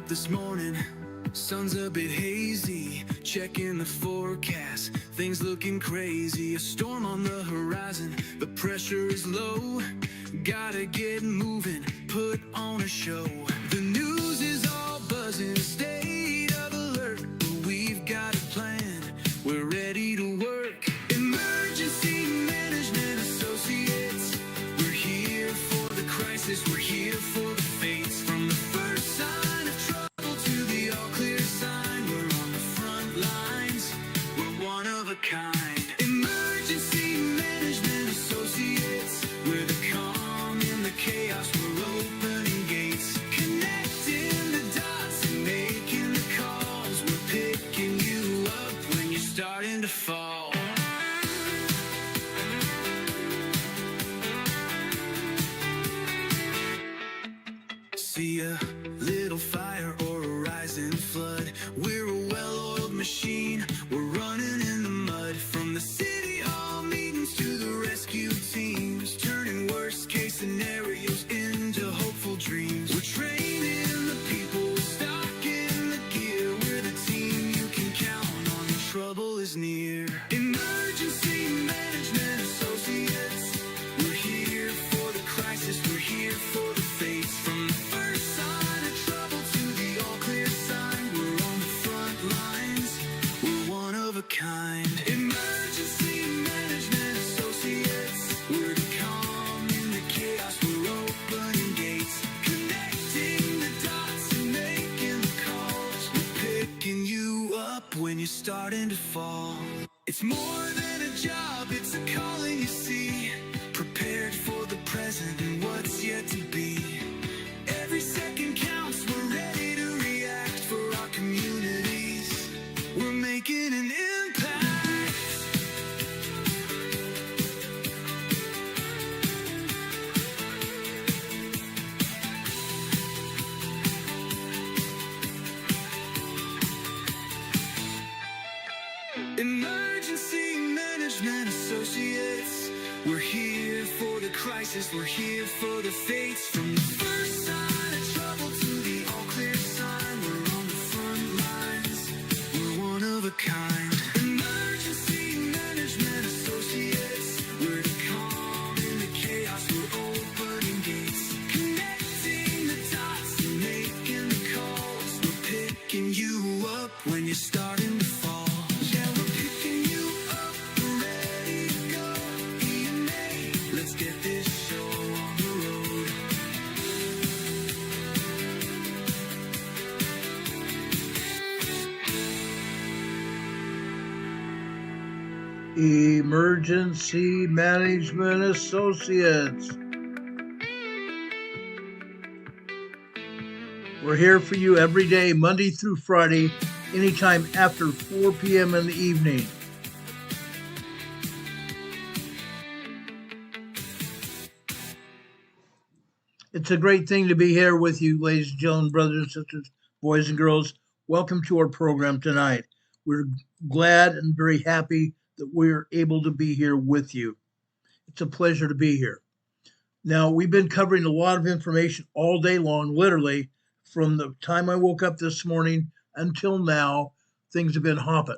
this morning, sun's a bit hazy, checking the forecast, things looking crazy, a storm on the horizon, the pressure is low, gotta get moving, put on a show. The news is all buzzing, state of alert, but we've got a plan, we're ready to work. Emergency Management Associates, we're here for the crisis, we're here for the fates. From the first sign of trouble to the all clear sign, we're on the front lines, we're one of a kind. Emergency Management Associates, we're the calm in the chaos, we're opening gates, connecting the dots and making the calls, we're picking you up when you're starting to fall. See a little fire or a rising flood, we're a well-oiled machine, we're running in the mud. From the city hall meetings to the rescue teams, turning worst case scenarios into hopeful dreams. We're training the people, we're stocking the gear, we're the team you can count on when trouble is near. Emergency Management Associates, we're here for the crisis, we're here for the fates. From the first sign of trouble to the all clear sign, we're on the front lines, we're one of a kind. Emergency Management Associates, we're the calm in the chaos, we're opening gates, connecting the dots and making the calls, we're picking you up when you're starting to fall. It's more than a job, it's a calling, you see, prepared for the present and what's yet to be. Every second counts, we're ready to react for our communities, we're making an impact. Emergency Management Associates, we're here for the crisis, we're here for the fates. From the first sign of trouble to the all clear sign, we're on the front lines, we're one of a kind. Emergency Management Associates, we're the calm in the chaos, we're opening gates, connecting the dots and making the calls, we're picking you up when you're starting to fall. Yeah, we're picking you up, we're ready to go. EMA, let's get this show on the road. Emergency Management Associates. We're here for you every day, Monday through Friday, anytime after 4 p.m. in the evening. It's a great thing to be here with you, ladies and gentlemen, brothers and sisters, boys and girls. Welcome to our program tonight. We're glad and very happy that we're able to be here with you. It's a pleasure to be here. Now, we've been covering a lot of information all day long, literally, from the time I woke up this morning until now. Things have been hopping,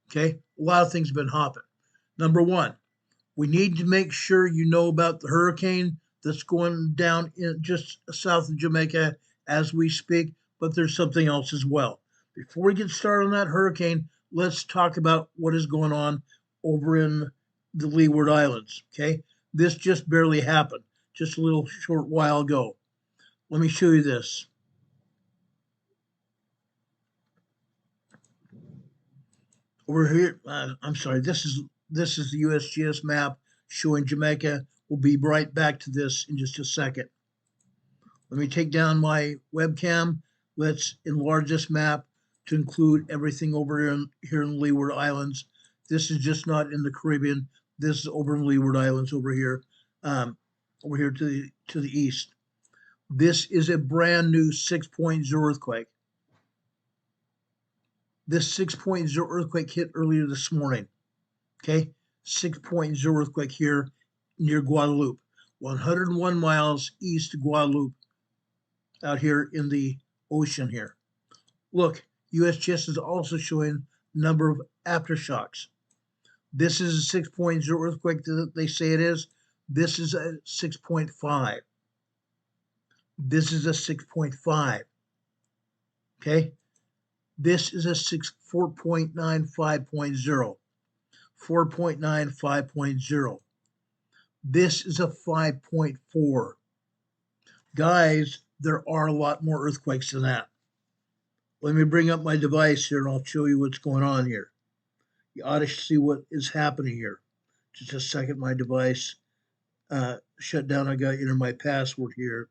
okay? A lot of things have been hopping. Number one, we need to make sure you know about the hurricane that's going down in just south of Jamaica as we speak, but there's something else as well. Before we get started on that hurricane, let's talk about what is going on over in the Leeward Islands, okay? This just barely happened, just a little short while ago. Let me show you this. Over here, I'm sorry, this is the USGS map showing Jamaica. We'll be right back to this in just a second. Let me take down my webcam. Let's enlarge this map to include everything over here in Leeward Islands. This is just not in the Caribbean. This is over in Leeward Islands over here to the east. This is a brand new 6.0 earthquake. This 6.0 earthquake hit earlier this morning. Okay, 6.0 earthquake here near Guadeloupe, 101 miles east of Guadeloupe, out here in the ocean here. Look, USGS is also showing number of aftershocks. This is a 6.0 earthquake that they say it is. This is a 6.5. This is a 6.5. Okay? This is a 4.9 5.0. 4.9 5.0. This is a 5.4. Guys, there are a lot more earthquakes than that. Let me bring up my device here and I'll show you what's going on here. You ought to see what is happening here. Just a second, my device shut down. I got to enter my password here.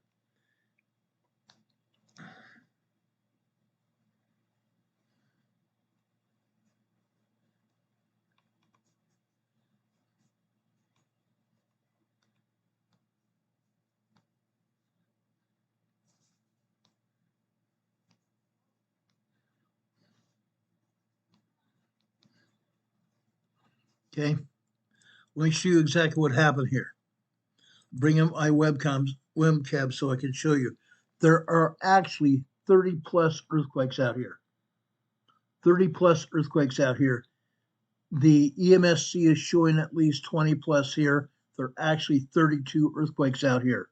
Okay, let me show you exactly what happened here. Bring up my webcam so I can show you. There are actually 30 plus earthquakes out here. 30 plus earthquakes out here. The EMSC is showing at least 20 plus here. There are actually 32 earthquakes out here.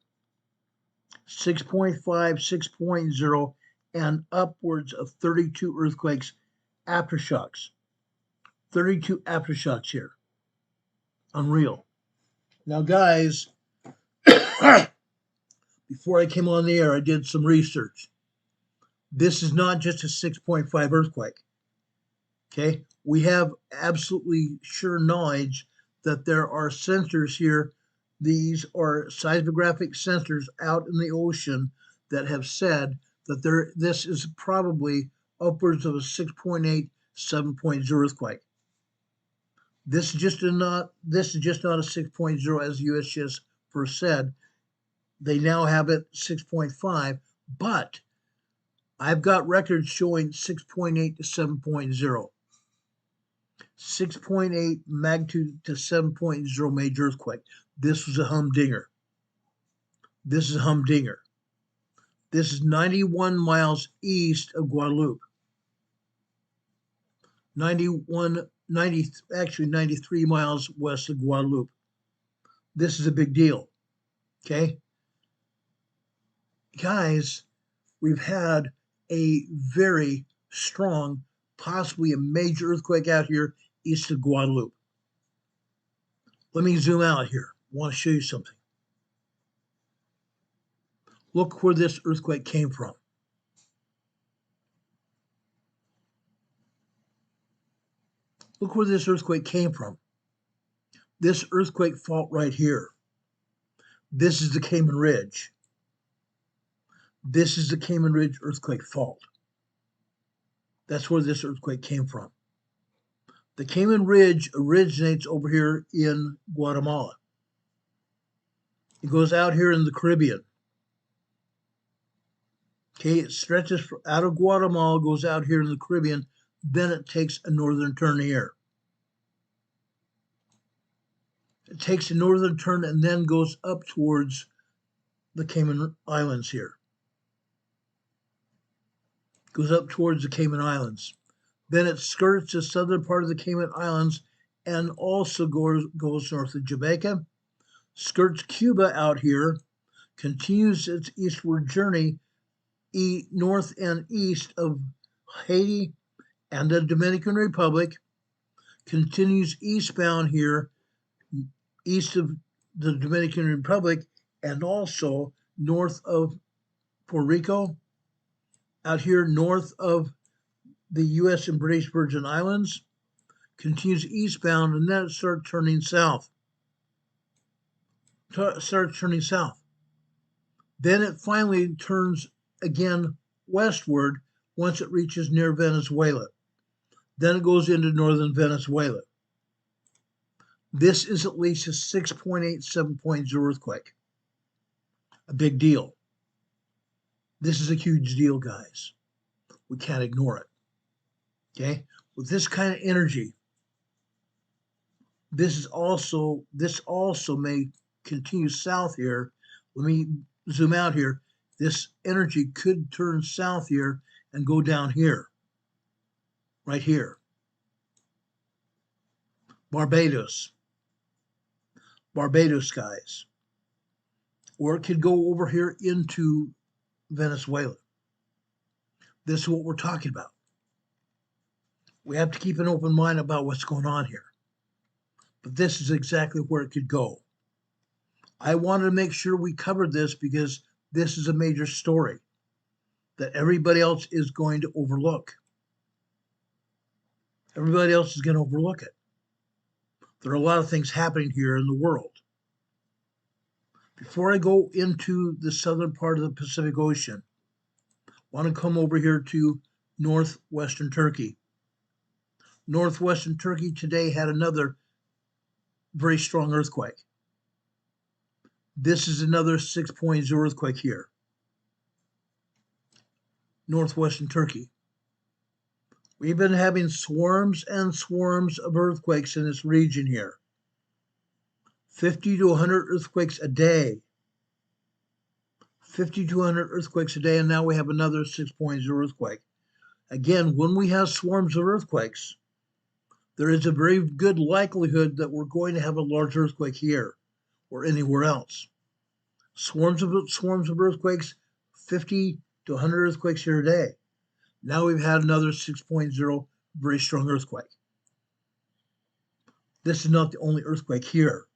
6.5, 6.0, and upwards of 32 earthquakes, aftershocks. 32 aftershocks here. Unreal. Now, guys, before I came on the air, I did some research. This is not just a 6.5 earthquake. Okay, we have absolutely sure knowledge that there are sensors here. These are seismographic sensors out in the ocean that have said that this is probably upwards of a 6.8, 7.0 earthquake. This is just not a 6.0 as USGS first said. They now have it 6.5, but I've got records showing 6.8 to 7.0. 6.8 magnitude to 7.0 major earthquake. This was a humdinger. This is a humdinger. This is 91 miles east of Guadalupe. 93 miles west of Guadalupe. This is a big deal. Okay? Guys, we've had a very strong, possibly a major earthquake out here east of Guadalupe. Let me zoom out here. I want to show you something. Look where this earthquake came from. Look where this earthquake came from. This earthquake fault right here. This is the Cayman Ridge. This is the Cayman Ridge earthquake fault. That's where this earthquake came from. The Cayman Ridge originates over here in Guatemala. It goes out here in the Caribbean. Okay, it stretches out of Guatemala, goes out here in the Caribbean, then it takes a northern turn here. It takes a northern turn and then goes up towards the Cayman Islands here. Goes up towards the Cayman Islands. Then it skirts the southern part of the Cayman Islands and also goes north of Jamaica, skirts Cuba out here, continues its eastward journey north and east of Haiti and the Dominican Republic, continues eastbound here, east of the Dominican Republic, and also north of Puerto Rico, out here north of the U.S. and British Virgin Islands, continues eastbound, and then it starts turning south. Then it finally turns again westward once it reaches near Venezuela. Then it goes into northern Venezuela. This is at least a 6.8, 7.0 earthquake. A big deal. This is a huge deal, guys. We can't ignore it. Okay? With this kind of energy, this also may continue south here. Let me zoom out here. This energy could turn south here and go down here, right here. Barbados, guys. Or it could go over here into Venezuela. This is what we're talking about. We have to keep an open mind about what's going on here. But this is exactly where it could go. I wanted to make sure we covered this because this is a major story that everybody else is going to overlook. Everybody else is going to overlook it. There are a lot of things happening here in the world. Before I go into the southern part of the Pacific Ocean, I want to come over here to northwestern Turkey. Northwestern Turkey today had another very strong earthquake. This is another 6.0 earthquake here. Northwestern Turkey. We've been having swarms and swarms of earthquakes in this region here. 50 to 100 earthquakes a day. 50 to 100 earthquakes a day, and now we have another 6.0 earthquake. Again, when we have swarms of earthquakes, there is a very good likelihood that we're going to have a large earthquake here or anywhere else. Swarms of earthquakes, 50 to 100 earthquakes here a day. Now we've had another 6.0 very strong earthquake. This is not the only earthquake here.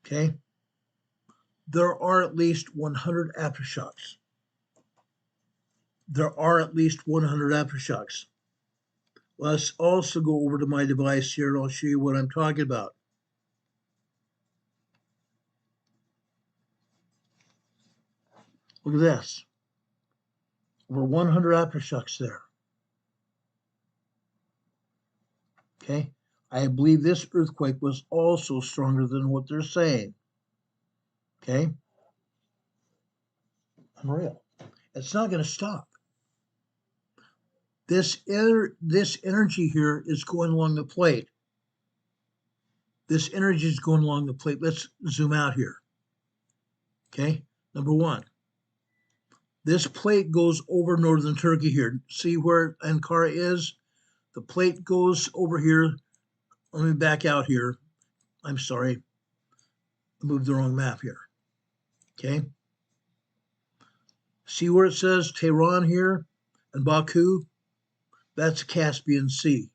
Okay? There are at least 100 aftershocks. There are at least 100 aftershocks. Let's also go over to my device here and I'll show you what I'm talking about. Look at this. Over 100 aftershocks there. Okay? I believe this earthquake was also stronger than what they're saying. Okay? Unreal. It's not going to stop. This energy here is going along the plate. This energy is going along the plate. Let's zoom out here. Okay? Number one. This plate goes over northern Turkey here. See where Ankara is? The plate goes over here. Let me back out here. I'm sorry. I moved the wrong map here. Okay? See where it says Tehran here and Baku? That's Caspian Sea.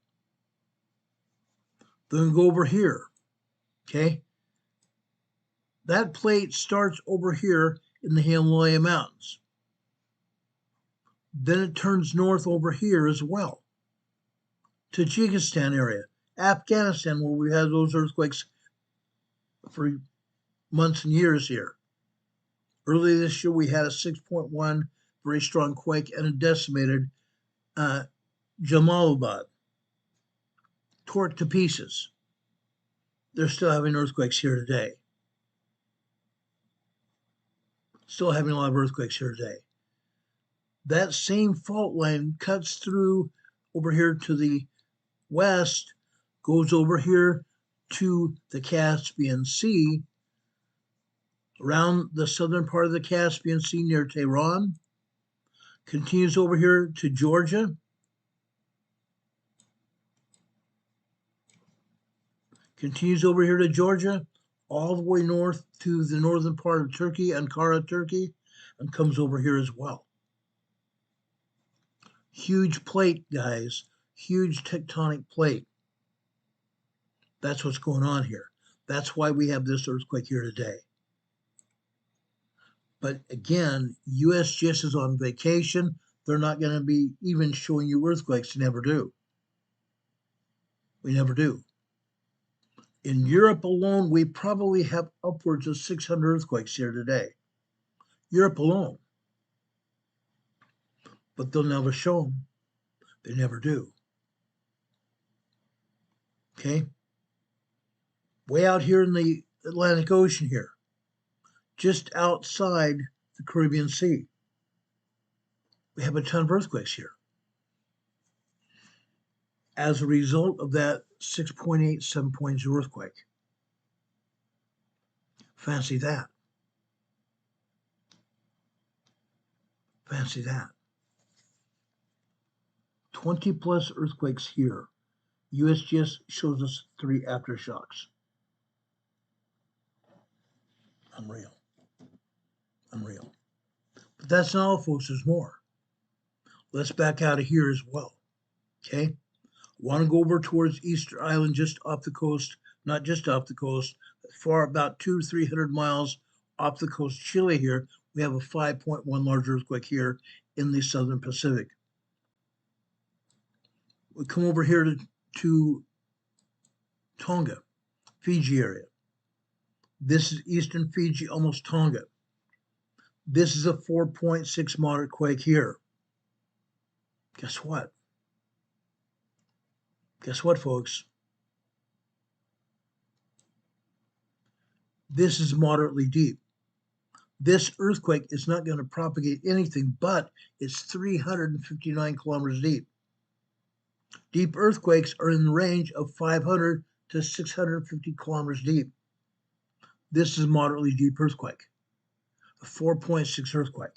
Then we go over here. Okay? That plate starts over here in the Himalaya Mountains. Then it turns north over here as well. Tajikistan area, Afghanistan, where we had those earthquakes for months and years here. Early this year, we had a 6.1 very strong quake and a decimated Jalalabad. Tore it to pieces. They're still having earthquakes here today. Still having a lot of earthquakes here today. That same fault line cuts through over here to the west, goes over here to the Caspian Sea, around the southern part of the Caspian Sea near Tehran, continues over here to Georgia, all the way north to the northern part of Turkey, Ankara, Turkey, and comes over here as well. Huge plate, guys. Huge tectonic plate. That's what's going on here. That's why we have this earthquake here today. But again, USGS is on vacation. They're not going to be even showing you earthquakes. They never do. We never do. In Europe alone, we probably have upwards of 600 earthquakes here today. Europe alone. But they'll never show them. They never do. Okay? Way out here in the Atlantic Ocean here, just outside the Caribbean Sea, we have a ton of earthquakes here. As a result of that 6.8, 7.0 earthquake. Fancy that. Fancy that. 20 plus earthquakes here. USGS shows us 3 aftershocks. Unreal. Unreal. But that's not all, folks. There's more. Let's back out of here as well. Okay? I want to go over towards Easter Island, just off the coast, not just off the coast, far about 200 to 300 miles off the coast of Chile here. We have a 5.1 large earthquake here in the Southern Pacific. We come over here to Tonga, Fiji area. This is Eastern Fiji, almost Tonga. This is a 4.6 moderate quake here. Guess what? Guess what, folks? This is moderately deep. This earthquake is not going to propagate anything, but it's 359 kilometers deep. Deep earthquakes are in the range of 500 to 650 kilometers deep. This is a moderately deep earthquake, a 4.6 earthquake.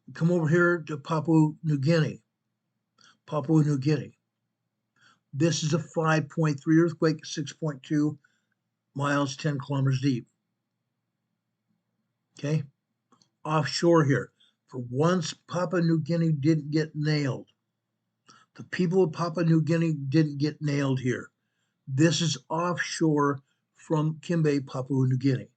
We come over here to Papua New Guinea. Papua New Guinea. This is a 5.3 earthquake, 6.2 miles, 10 kilometers deep. Okay? Offshore here. For once, Papua New Guinea didn't get nailed. The people of Papua New Guinea didn't get nailed here. This is offshore from Kimbe, Papua New Guinea.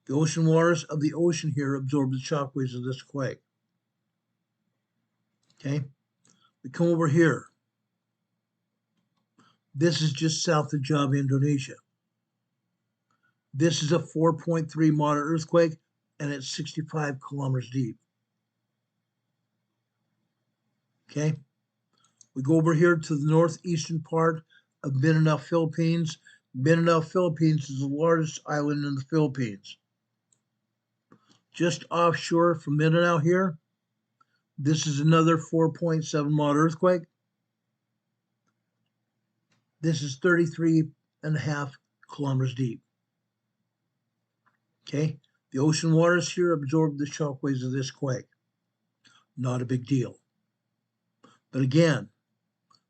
The ocean waters of the ocean here absorb the shockwaves of this quake. Okay? We come over here. This is just south of Java, Indonesia. This is a 4.3 moderate earthquake, and it's 65 kilometers deep. Okay? We go over here to the northeastern part of Mindanao, Philippines. Mindanao, Philippines is the largest island in the Philippines. Just offshore from Mindanao here, this is another 4.7 moderate earthquake. This is 33.5 kilometers deep. Okay, the ocean waters here absorb the shockwaves of this quake. Not a big deal. But again,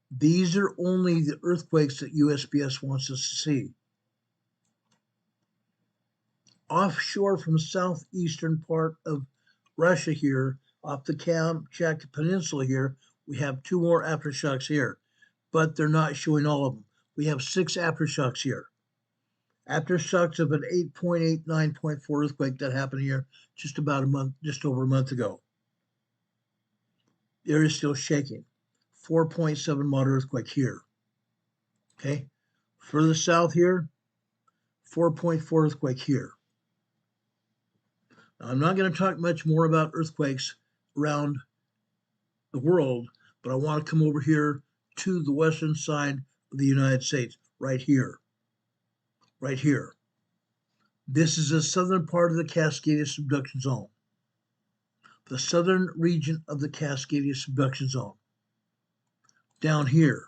these are only the earthquakes that USPS wants us to see. Offshore from the southeastern part of Russia here, off the Kamchatka Peninsula here, we have 2 more aftershocks here, but they're not showing all of them. We have 6 aftershocks here. Aftershocks of an 8.8, 9.4 earthquake that happened here just over a month ago. The area is still shaking. 4.7 moderate earthquake here. Okay, further south here, 4.4 earthquake here. Now, I'm not going to talk much more about earthquakes around the world, but I want to come over here to the western side of the United States, right here. Right here. This is the southern part of the Cascadia subduction zone. The southern region of the Cascadia subduction zone. Down here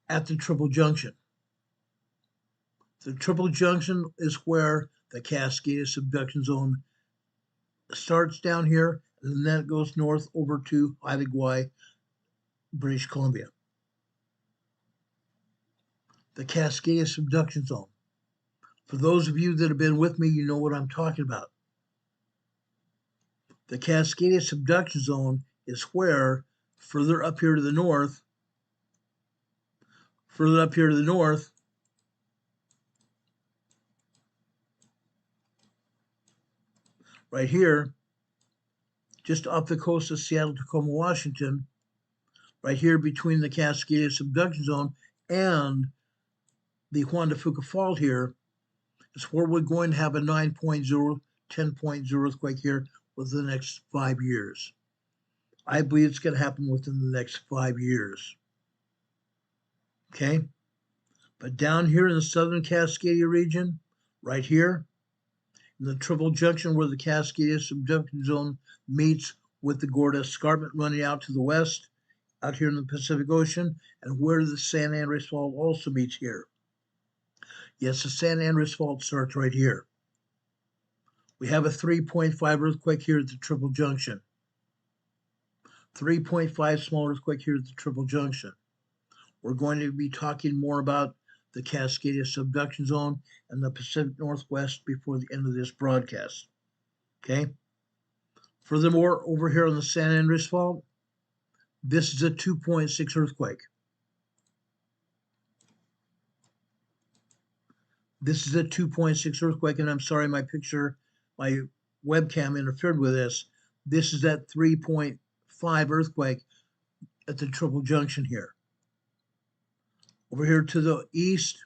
at the Triple Junction. The Triple Junction is where the Cascadia subduction zone starts down here, and then it goes north over to Haida Gwaii, British Columbia. The Cascadia subduction zone. For those of you that have been with me, you know what I'm talking about. The Cascadia subduction zone is where, further up here to the north, right here, just off the coast of Seattle, Tacoma, Washington, right here between the Cascadia subduction zone and the Juan de Fuca Fault here, is where we're going to have a 9.0, 10.0 earthquake here within the next 5 years. I believe it's going to happen within the next 5 years. Okay? But down here in the southern Cascadia region, right here, in the Triple Junction where the Cascadia subduction zone meets with the Gorda Escarpment running out to the west, out here in the Pacific Ocean, and where the San Andreas Fault also meets here. Yes, the San Andreas Fault starts right here. We have a 3.5 earthquake here at the Triple Junction. 3.5 small earthquake here at the Triple Junction. We're going to be talking more about the Cascadia subduction zone and the Pacific Northwest before the end of this broadcast. Okay. Furthermore, over here on the San Andreas Fault, this is a 2.6 earthquake. This is a 2.6 earthquake, and I'm sorry, my webcam interfered with this. This is that 3.5 earthquake at the Triple Junction here. Over here to the east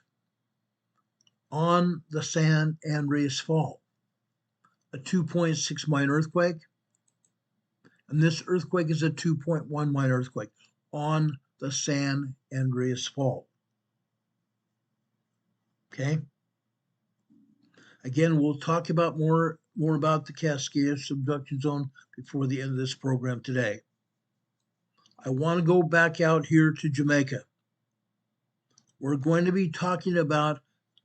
on the San Andreas Fault, a 2.6 minor earthquake. And this earthquake is a 2.1 minor earthquake on the San Andreas Fault. Okay. Again, we'll talk about more about the Cascadia subduction zone before the end of this program today. I want to go back out here to Jamaica. We're going to be talking about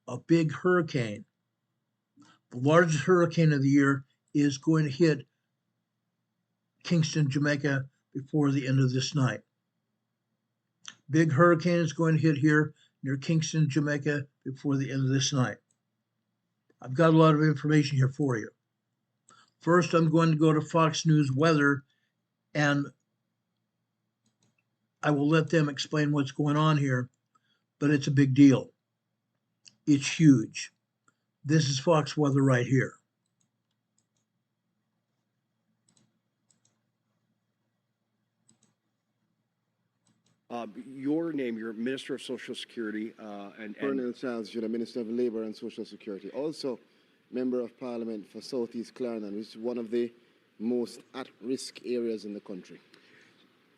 a big hurricane. The largest hurricane of the year is going to hit Kingston, Jamaica before the end of this night. Big hurricane is going to hit here near Kingston, Jamaica before the end of this night. I've got a lot of information here for you. First, I'm going to go to Fox News Weather, and I will let them explain what's going on here, but it's a big deal. It's huge. This is Fox Weather right here. Your name, you're Minister of Social Security and Colonel Charles Judah, Minister of Labor and Social Security. Also, Member of Parliament for Southeast Clarendon, which is one of the most at-risk areas in the country.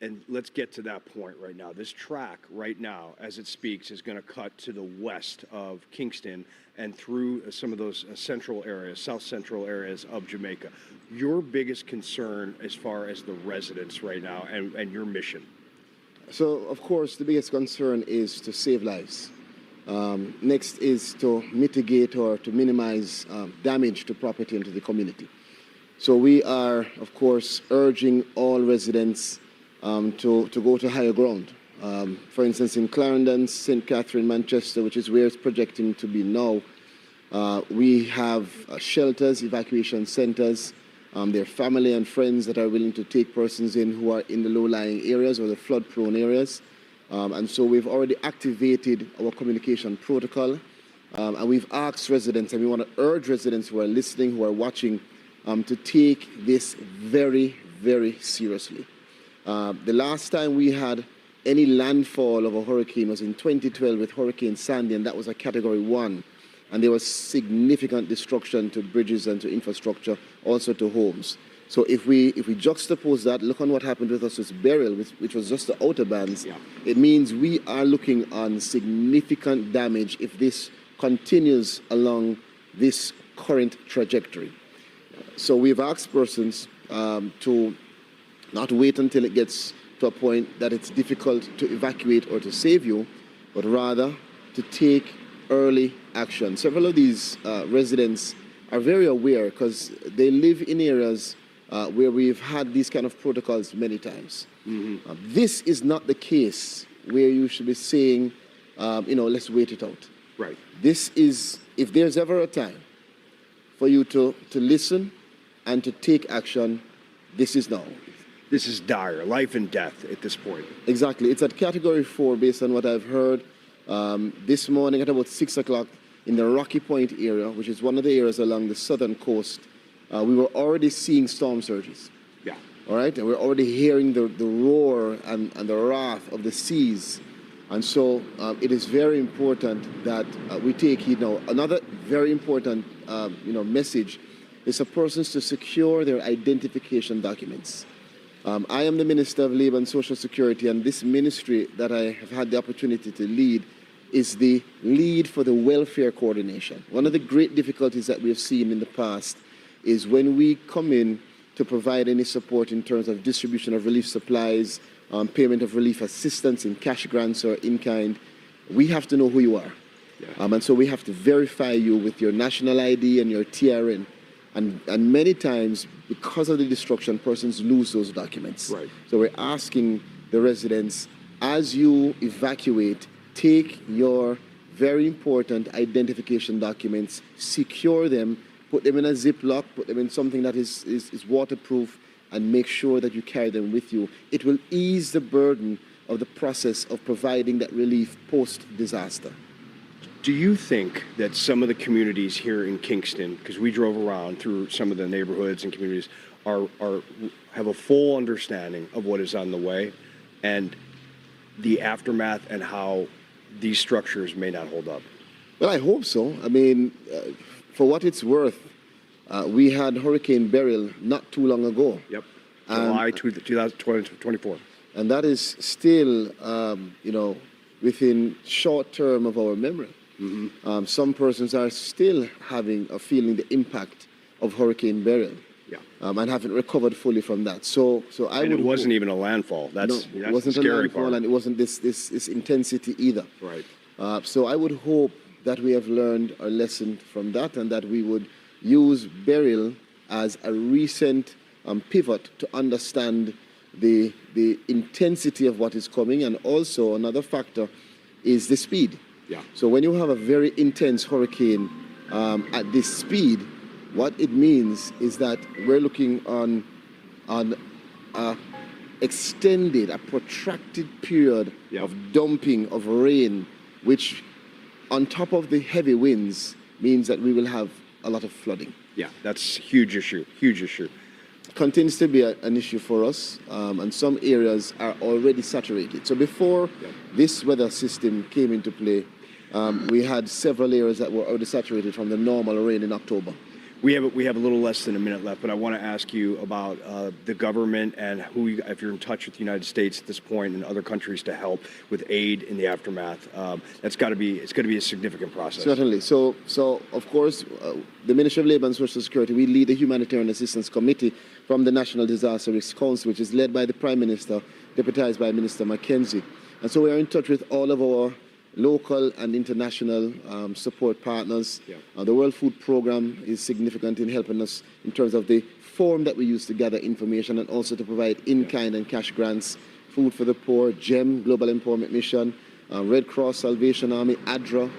And let's get to that point right now. This track right now, as it speaks, is going to cut to the west of Kingston and through some of those central areas, south central areas of Jamaica. Your biggest concern as far as the residents right now and your mission? So, of course, the biggest concern is to save lives. Next is to mitigate or to minimize damage to property and to the community. So we are, of course, urging all residents to go to higher ground. For instance, in Clarendon, St. Catherine, Manchester, which is where it's projecting to be now, we have shelters, evacuation centers. There are family and friends that are willing to take persons in who are in the low-lying areas or the flood-prone areas. And so we've already activated our communication protocol. And we've asked residents, and we want to urge residents who are listening, who are watching, to take this very, very seriously. The last time we had any landfall of a hurricane was in 2012 with Hurricane Sandy, and that was a Category 1. And there was significant destruction to bridges and to infrastructure, also to homes. So if we juxtapose that, look on what happened with us with Burial, which was just the outer bands, it means we are looking on significant damage if this continues along this current trajectory. So we've asked persons to not wait until it gets to a point that it's difficult to evacuate or to save you, but rather to take early action. Several of these residents are very aware because they live in areas where we've had these kind of protocols many times. Mm-hmm. This is not the case where you should be saying, let's wait it out. Right. This is, if there's ever a time for you to listen and to take action, this is now. This is dire, life and death at this point. Exactly. It's at Category 4 based on what I've heard. This morning at about 6 o'clock in the Rocky Point area, which is one of the areas along the southern coast, we were already seeing storm surges. Yeah. All right? And we're already hearing the roar and the wrath of the seas. And so it is very important that we take heed now. Another very important message is for persons to secure their identification documents. I am the Minister of Labor and Social Security, and this ministry that I have had the opportunity to lead is the lead for the welfare coordination. One of the great difficulties that we have seen in the past is when we come in to provide any support in terms of distribution of relief supplies, payment of relief assistance in cash grants or in kind, we have to know who you are. Yeah. And so we have to verify you with your national ID and your TRN. And many times, because of the destruction, persons lose those documents. Right. So we're asking the residents, as you evacuate, take your very important identification documents, secure them, put them in a Ziploc, put them in something that is waterproof, and make sure that you carry them with you. It will ease the burden of the process of providing that relief post-disaster. Do you think that some of the communities here in Kingston, because we drove around through some of the neighborhoods and communities, have a full understanding of what is on the way and the aftermath and how these structures may not hold up? Well, I hope so. I mean, for what it's worth, we had Hurricane Beryl not too long ago. Yep. July 2024. And that is still, within short term of our memory. Mm-hmm. Some persons are still feeling the impact of Hurricane Beryl. Yeah. And haven't recovered fully from that. So and it wasn't even a landfall. That's it wasn't the a scary landfall, part. and it wasn't this intensity either. Right. So I would hope that we have learned a lesson from that, and that we would use Beryl as a recent pivot to understand the intensity of what is coming, and also another factor is the speed. Yeah. So when you have a very intense hurricane at this speed, what it means is that we're looking on a extended, a protracted period of dumping of rain, which on top of the heavy winds means that we will have a lot of flooding. Yeah, that's a huge issue, huge issue. Continues to be an issue for us, and some areas are already saturated. So before this weather system came into play, we had several areas that were already saturated from the normal rain in October. We have a little less than a minute left, but I want to ask you about the government and if you're in touch with the United States at this point and other countries to help with aid in the aftermath. It's got to be a significant process. Certainly. So of course, the Ministry of Labor and Social Security, we lead the Humanitarian Assistance Committee from the National Disaster Risk Council, which is led by the Prime Minister, deputized by Minister Mackenzie. And so we are in touch with all of our local and international support partners. Yeah. The World Food Programme is significant in helping us in terms of the form that we use to gather information, and also to provide in-kind and cash grants, Food for the Poor, GEM, Global Empowerment Mission, Red Cross, Salvation Army, ADRA,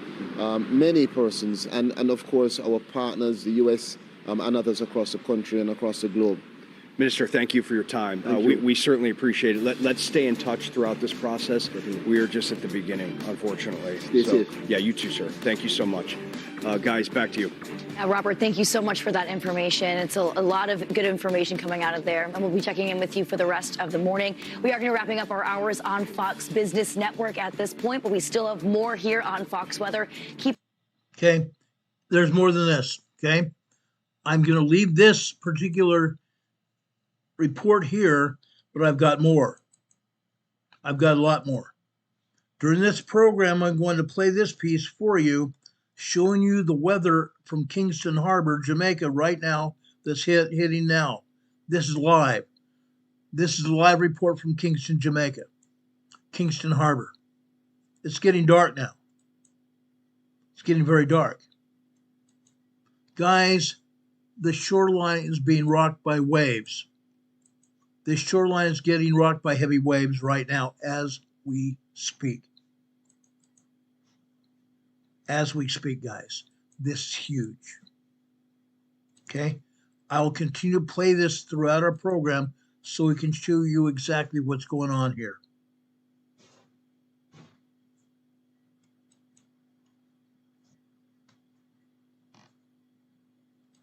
many persons, and of course our partners, the US and others across the country and across the globe. Minister, thank you for your time. We certainly appreciate it. Let's stay in touch throughout this process. We are just at the beginning, unfortunately. Stay safe. Yeah, you too, sir. Thank you so much. Guys, back to you. Robert, thank you so much for that information. It's a lot of good information coming out of there, and we'll be checking in with you for the rest of the morning. We are going to be wrapping up our hours on Fox Business Network at this point, but we still have more here on Fox Weather. Okay, there's more than this, okay? I'm going to leave this particular report here, but I've got more. I've got a lot more. During this program, I'm going to play this piece for you, showing you the weather from Kingston Harbor, Jamaica, right now, that's hitting now. This is live. This is a live report from Kingston, Jamaica, Kingston Harbor. It's getting dark now. It's getting very dark. Guys, the shoreline is being rocked by waves. This shoreline is getting rocked by heavy waves right now as we speak. As we speak, guys. This is huge. Okay? I will continue to play this throughout our program so we can show you exactly what's going on here.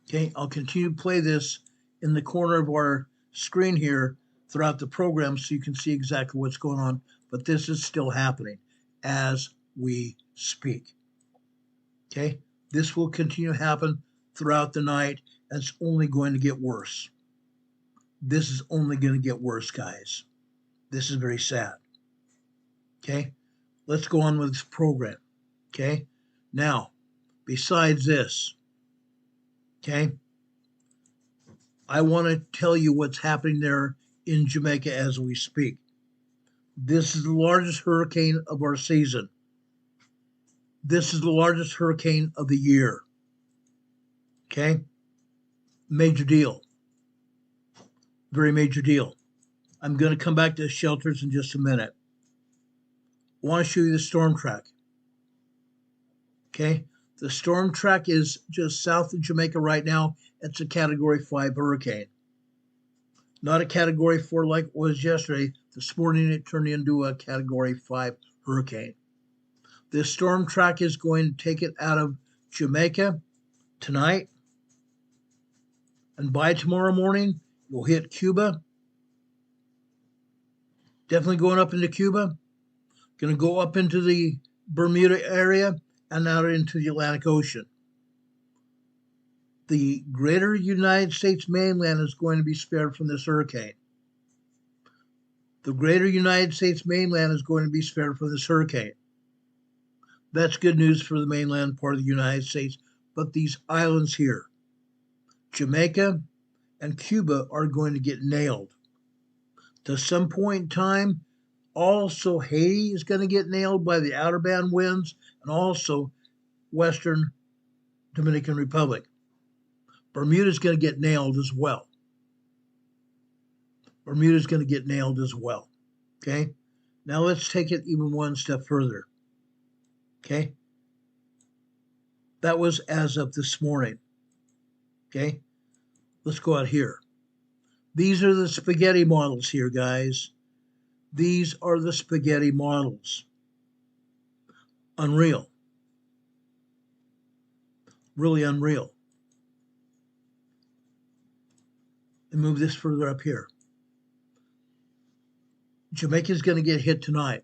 Okay, I'll continue to play this in the corner of our screen here throughout the program so you can see exactly what's going on, but this is still happening as we speak. Okay, this will continue to happen throughout the night, and it's only going to get worse. This is only going to get worse, guys. This is very sad. Okay, let's go on with this program. Okay, now, besides this, okay, I want to tell you what's happening there in Jamaica as we speak. This is the largest hurricane of our season. This is the largest hurricane of the year. Okay? Major deal. Very major deal. I'm going to come back to shelters in just a minute. I want to show you the storm track. Okay, the storm track is just south of Jamaica right now. It's a Category 5 hurricane. Not a Category 4 like it was yesterday. This morning it turned into a Category 5 hurricane. This storm track is going to take it out of Jamaica tonight. And by tomorrow morning, you'll hit Cuba. Definitely going up into Cuba. Going to go up into the Bermuda area and out into the Atlantic Ocean. The greater United States mainland is going to be spared from this hurricane. The greater United States mainland is going to be spared from this hurricane. That's good news for the mainland part of the United States. But these islands here, Jamaica and Cuba, are going to get nailed. To some point in time, also Haiti is going to get nailed by the outer band winds, and also Western Dominican Republic. Bermuda is going to get nailed as well. Bermuda is going to get nailed as well. Okay? Now let's take it even one step further. Okay? That was as of this morning. Okay? Let's go out here. These are the spaghetti models here, guys. These are the spaghetti models. Unreal. Really unreal. And move this further up here. Jamaica's going to get hit tonight.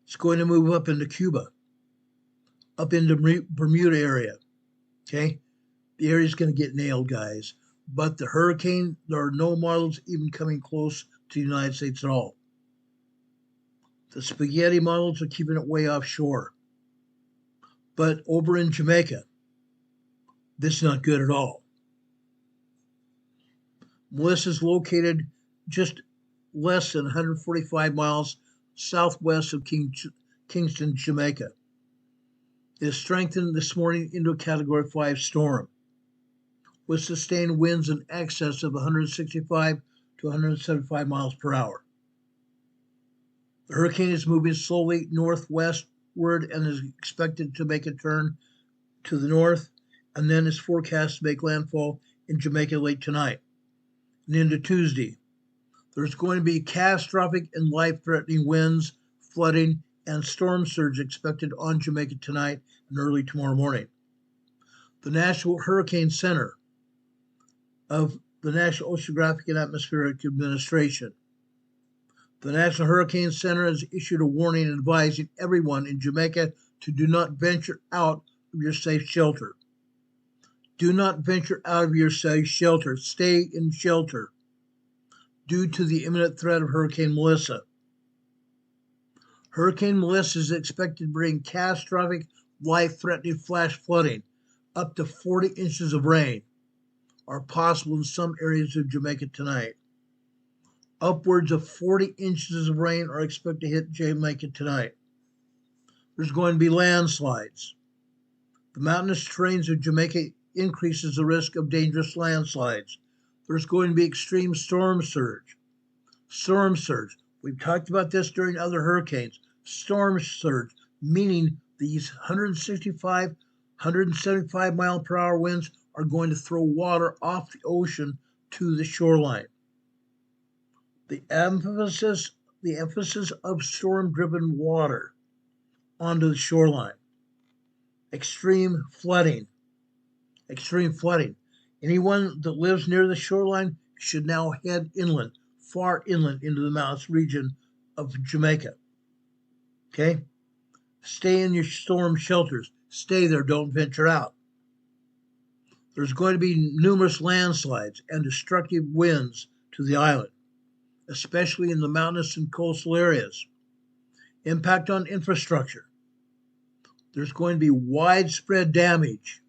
It's going to move up into Cuba, up into Bermuda area. Okay? The area's going to get nailed, guys. But the hurricane, there are no models even coming close to the United States at all. The spaghetti models are keeping it way offshore. But over in Jamaica, this is not good at all. Melissa's located just less than 145 miles southwest of Kingston, Jamaica. It is strengthened this morning into a Category 5 storm, with sustained winds in excess of 165 to 175 miles per hour. The hurricane is moving slowly northwestward and is expected to make a turn to the north, and then is forecast to make landfall in Jamaica late tonight and into Tuesday. There's going to be catastrophic and life-threatening winds, flooding, and storm surge expected on Jamaica tonight and early tomorrow morning. The National Hurricane Center of the National Oceanographic and Atmospheric Administration. The National Hurricane Center has issued a warning advising everyone in Jamaica to do not venture out of your safe shelter. Do not venture out of your safe shelter. Stay in shelter due to the imminent threat of Hurricane Melissa. Hurricane Melissa is expected to bring catastrophic, life-threatening flash flooding. Up to 40 inches of rain are possible in some areas of Jamaica tonight. Upwards of 40 inches of rain are expected to hit Jamaica tonight. There's going to be landslides. The mountainous terrains of Jamaica increases the risk of dangerous landslides. There's going to be extreme storm surge. Storm surge. We've talked about this during other hurricanes. Storm surge, meaning these 165, 175 mile per hour winds are going to throw water off the ocean to the shoreline. The emphasis of storm-driven water onto the shoreline. Extreme flooding. Extreme flooding. Anyone that lives near the shoreline should now head inland, far inland into the mountainous region of Jamaica. Okay? Stay in your storm shelters. Stay there. Don't venture out. There's going to be numerous landslides and destructive winds to the island, especially in the mountainous and coastal areas. Impact on infrastructure. There's going to be widespread damage.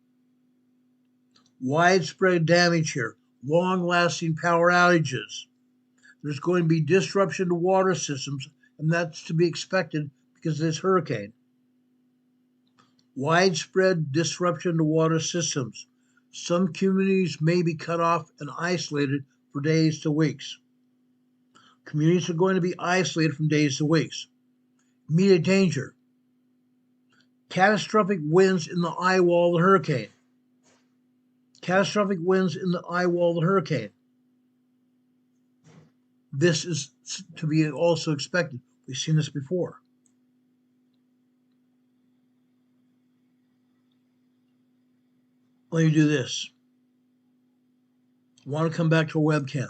Widespread damage here. Long-lasting power outages. There's going to be disruption to water systems, and that's to be expected because of this hurricane. Widespread disruption to water systems. Some communities may be cut off and isolated for days to weeks. Communities are going to be isolated from days to weeks. Immediate danger. Catastrophic winds in the eye wall of the hurricane. Catastrophic winds in the eye wall of the hurricane. This is to be also expected. We've seen this before. Let me do this. I want to come back to a webcam.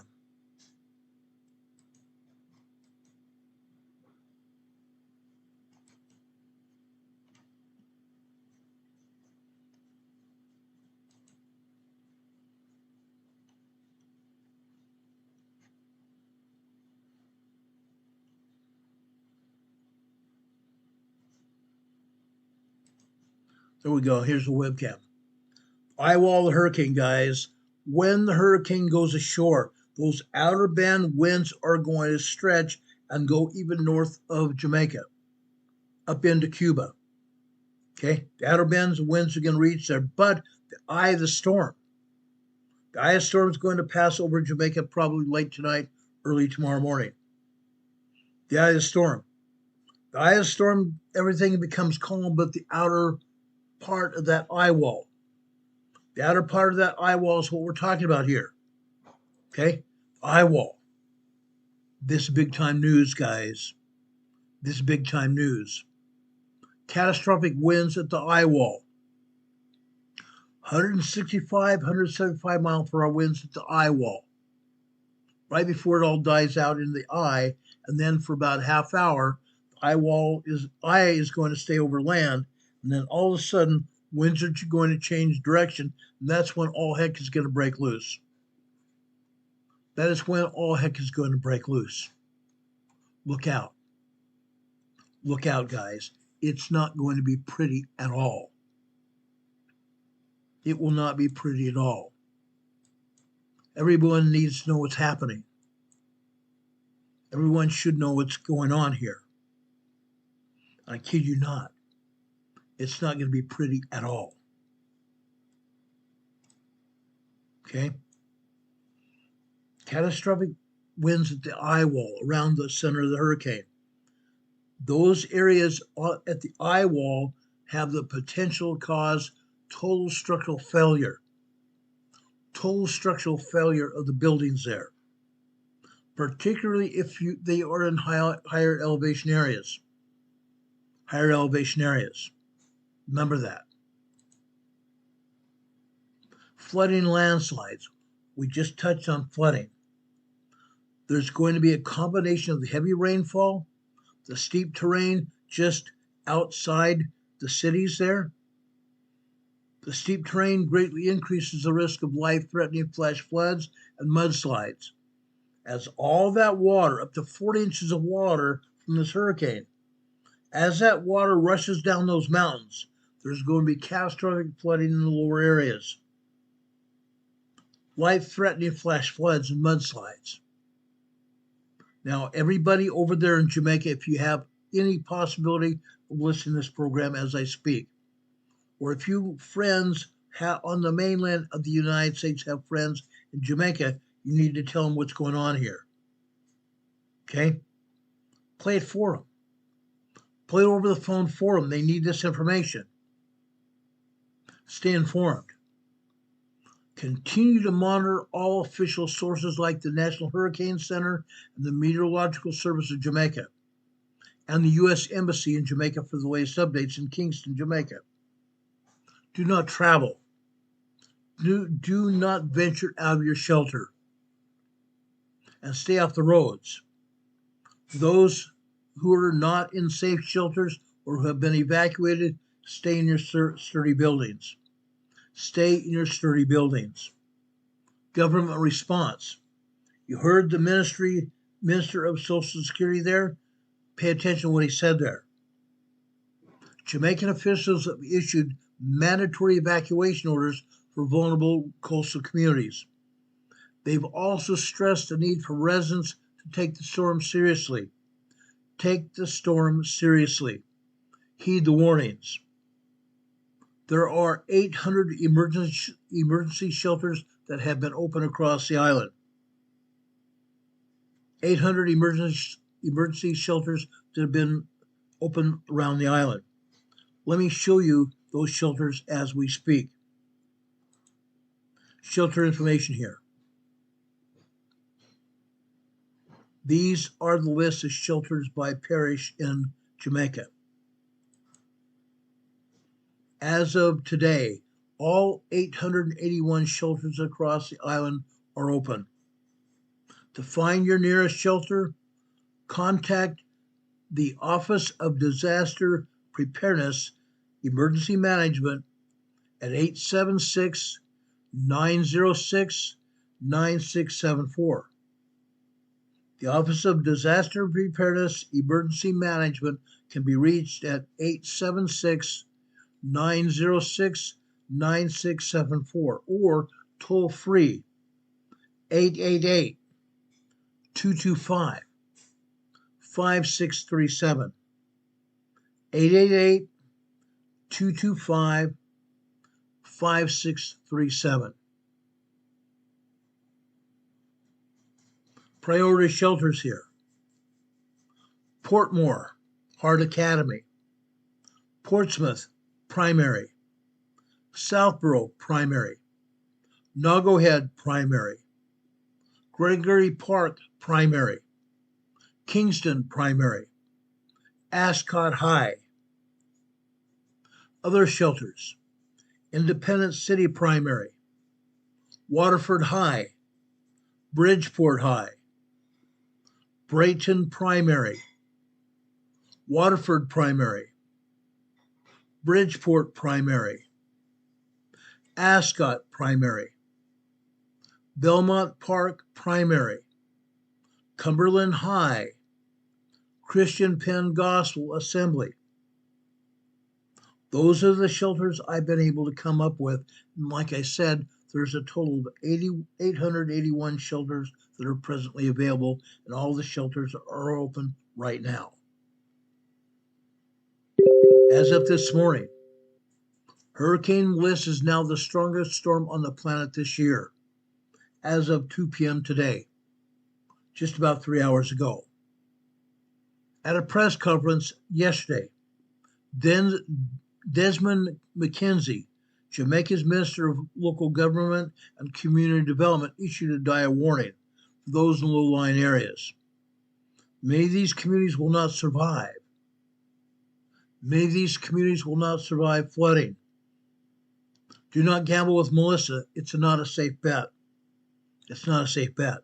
There we go. Here's the webcam. Eye wall of the hurricane, guys. When the hurricane goes ashore, those outer band winds are going to stretch and go even north of Jamaica, up into Cuba. Okay, the outer bands of winds are going to reach there, but the eye of the storm is going to pass over Jamaica probably late tonight, early tomorrow morning. The eye of the storm. The eye of the storm, everything becomes calm, but the outer part of that eye wall. The outer part of that eye wall is what we're talking about here. Okay? Eye wall. This is big time news, guys. This is big time news. Catastrophic winds at the eye wall. 165, 175 mile per hour winds at the eye wall. Right before it all dies out in the eye, and then for about a half hour, the eye is going to stay over land, and then all of a sudden, winds are going to change direction, and that's when all heck is going to break loose. That is when all heck is going to break loose. Look out. Look out, guys. It's not going to be pretty at all. It will not be pretty at all. Everyone needs to know what's happening. Everyone should know what's going on here. I kid you not. It's not going to be pretty at all. Okay? Catastrophic winds at the eye wall around the center of the hurricane. Those areas at the eye wall have the potential to cause total structural failure. Total structural failure of the buildings there. Particularly if they are in higher elevation areas. Higher elevation areas. Remember that. Flooding and landslides. We just touched on flooding. There's going to be a combination of the heavy rainfall, the steep terrain just outside the cities there. The steep terrain greatly increases the risk of life-threatening flash floods and mudslides. As all that water, up to 40 inches of water from this hurricane, as that water rushes down those mountains, there's going to be catastrophic flooding in the lower areas. Life-threatening flash floods and mudslides. Now, everybody over there in Jamaica, if you have any possibility of listening to this program as I speak, or if you friends on the mainland of the United States have friends in Jamaica, you need to tell them what's going on here. Okay? Play it for them. Play it over the phone for them. They need this information. Stay informed. Continue to monitor all official sources like the National Hurricane Center and the Meteorological Service of Jamaica and the U.S. Embassy in Jamaica for the latest updates in Kingston, Jamaica. Do not travel. Do not venture out of your shelter. And stay off the roads. Those who are not in safe shelters or who have been evacuated, stay in your sturdy buildings. Stay in your sturdy buildings. Government response. You heard the Minister of Social Security there? Pay attention to what he said there. Jamaican officials have issued mandatory evacuation orders for vulnerable coastal communities. They've also stressed the need for residents to take the storm seriously. Take the storm seriously. Heed the warnings. There are 800 emergency shelters that have been open across the island. 800 emergency shelters that have been open around the island. Let me show you those shelters as we speak. Shelter information here. These are the list of shelters by parish in Jamaica. As of today, all 881 shelters across the island are open. To find your nearest shelter, contact the Office of Disaster Preparedness Emergency Management at 876-906-9674. The Office of Disaster Preparedness Emergency Management can be reached at 876-906-9674 or toll free 888-225-5637. 888-225-5637. Priority shelters here. Portmore, Hart Academy. Portsmouth, Primary. Southborough, Primary. Noggohead, Primary. Gregory Park, Primary. Kingston, Primary. Ascot High. Other shelters. Independence City, Primary. Waterford High. Bridgeport High. Brayton Primary. Waterford Primary. Bridgeport Primary. Ascot Primary. Belmont Park Primary. Cumberland High. Christian Penn Gospel Assembly. Those are the shelters I've been able to come up with. And like I said, there's a total of 881 shelters that are presently available, and all the shelters are open right now. As of this morning, Hurricane Melissa is now the strongest storm on the planet this year, as of 2 p.m. today, just about 3 hours ago. At a press conference yesterday, Desmond McKenzie, Jamaica's Minister of Local Government and Community Development, issued a dire warning for those in low-lying areas. Many of these communities will not survive. Many of these communities will not survive flooding. Do not gamble with Melissa. It's not a safe bet. It's not a safe bet.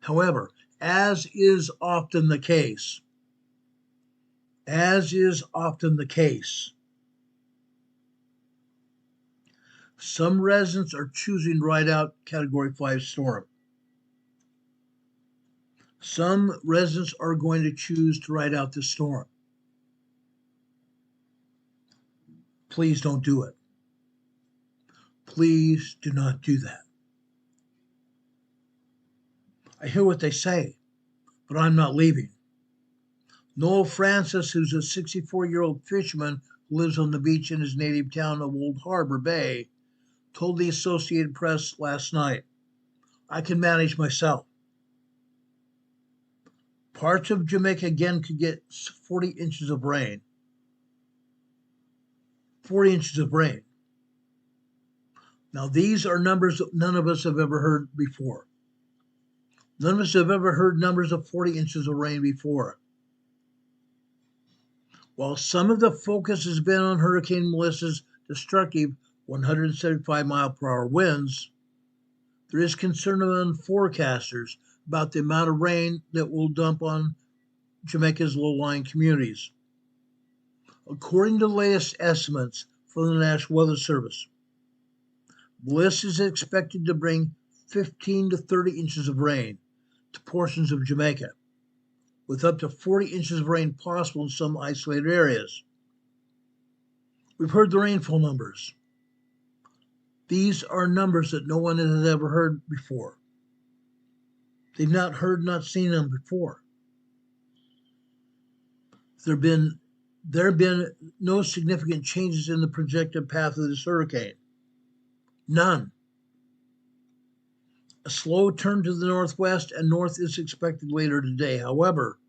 However, as is often the case, some residents are choosing to ride out Category 5 storm. Some residents are going to choose to ride out this storm. Please don't do it. Please do not do that. I hear what they say, but I'm not leaving. Noel Francis, who's a 64-year-old fisherman who lives on the beach in his native town of Old Harbor Bay, told the Associated Press last night, "I can manage myself." Parts of Jamaica again could get 40 inches of rain. 40 inches of rain. Now, these are numbers that none of us have ever heard before. None of us have ever heard numbers of 40 inches of rain before. While some of the focus has been on Hurricane Melissa's destructive 175-mile-per-hour winds, there is concern among forecasters about the amount of rain that will dump on Jamaica's low-lying communities. According to the latest estimates from the National Weather Service, Melissa is expected to bring 15 to 30 inches of rain to portions of Jamaica, with up to 40 inches of rain possible in some isolated areas. We've heard the rainfall numbers. These are numbers that no one has ever heard before. They've not heard, not seen them before. There have been there have been no significant changes in the projected path of this hurricane. None. A slow turn to the northwest and north is expected later today. However,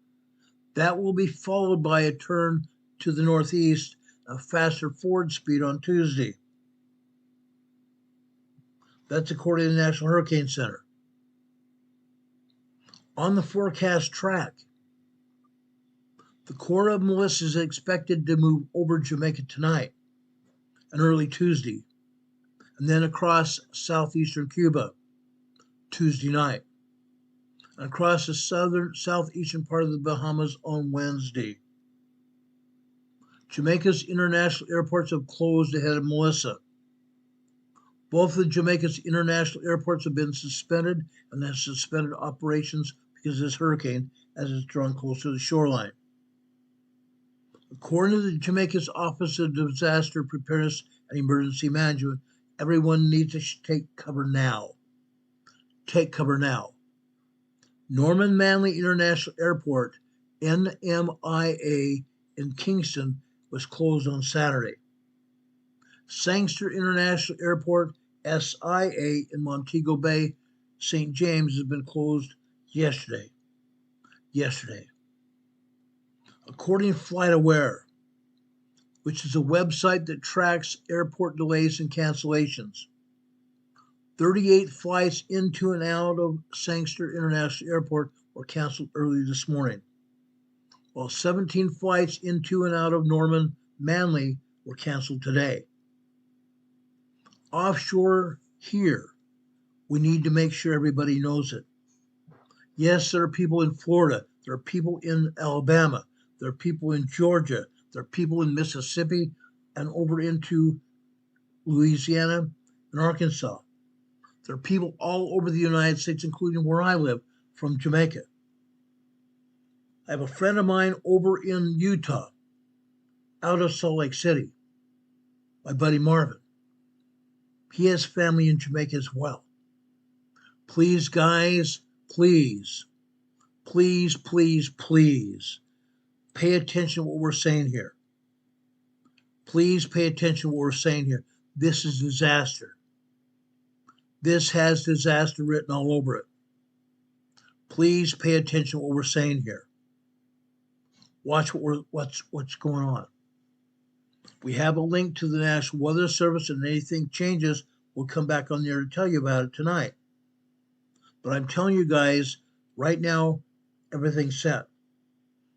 that will be followed by a turn to the northeast, a faster forward speed on Tuesday. That's according to the National Hurricane Center. On the forecast track, the core of Melissa is expected to move over Jamaica tonight and early Tuesday, and then across southeastern Cuba Tuesday night, and across the southeastern part of the Bahamas on Wednesday. Jamaica's international airports have closed ahead of Melissa. Both of Jamaica's international airports have been suspended and have suspended operations because of this hurricane as it's drawn close to the shoreline. According to the Jamaica's Office of Disaster Preparedness and Emergency Management, everyone needs to take cover now. Take cover now. Norman Manley International Airport, NMIA, in Kingston was closed on Saturday. Sangster International Airport, SIA, in Montego Bay, St. James, has been closed yesterday. According to FlightAware, which is a website that tracks airport delays and cancellations, 38 flights into and out of Sangster International Airport were canceled early this morning, while 17 flights into and out of Norman Manley were canceled today. Offshore here, we need to make sure everybody knows it. Yes, there are people in Florida, there are people in Alabama, there are people in Georgia, there are people in Mississippi, and over into Louisiana and Arkansas. There are people all over the United States, including where I live, from Jamaica. I have a friend of mine over in Utah, out of Salt Lake City, my buddy Marvin. He has family in Jamaica as well. Please, guys, please, pay attention to what we're saying here. Please pay attention to what we're saying here. This is disaster. This has disaster written all over it. Please pay attention to what we're saying here. Watch what's going on. We have a link to the National Weather Service, and anything changes, we'll come back on there to tell you about it tonight. But I'm telling you guys, right now, everything's set.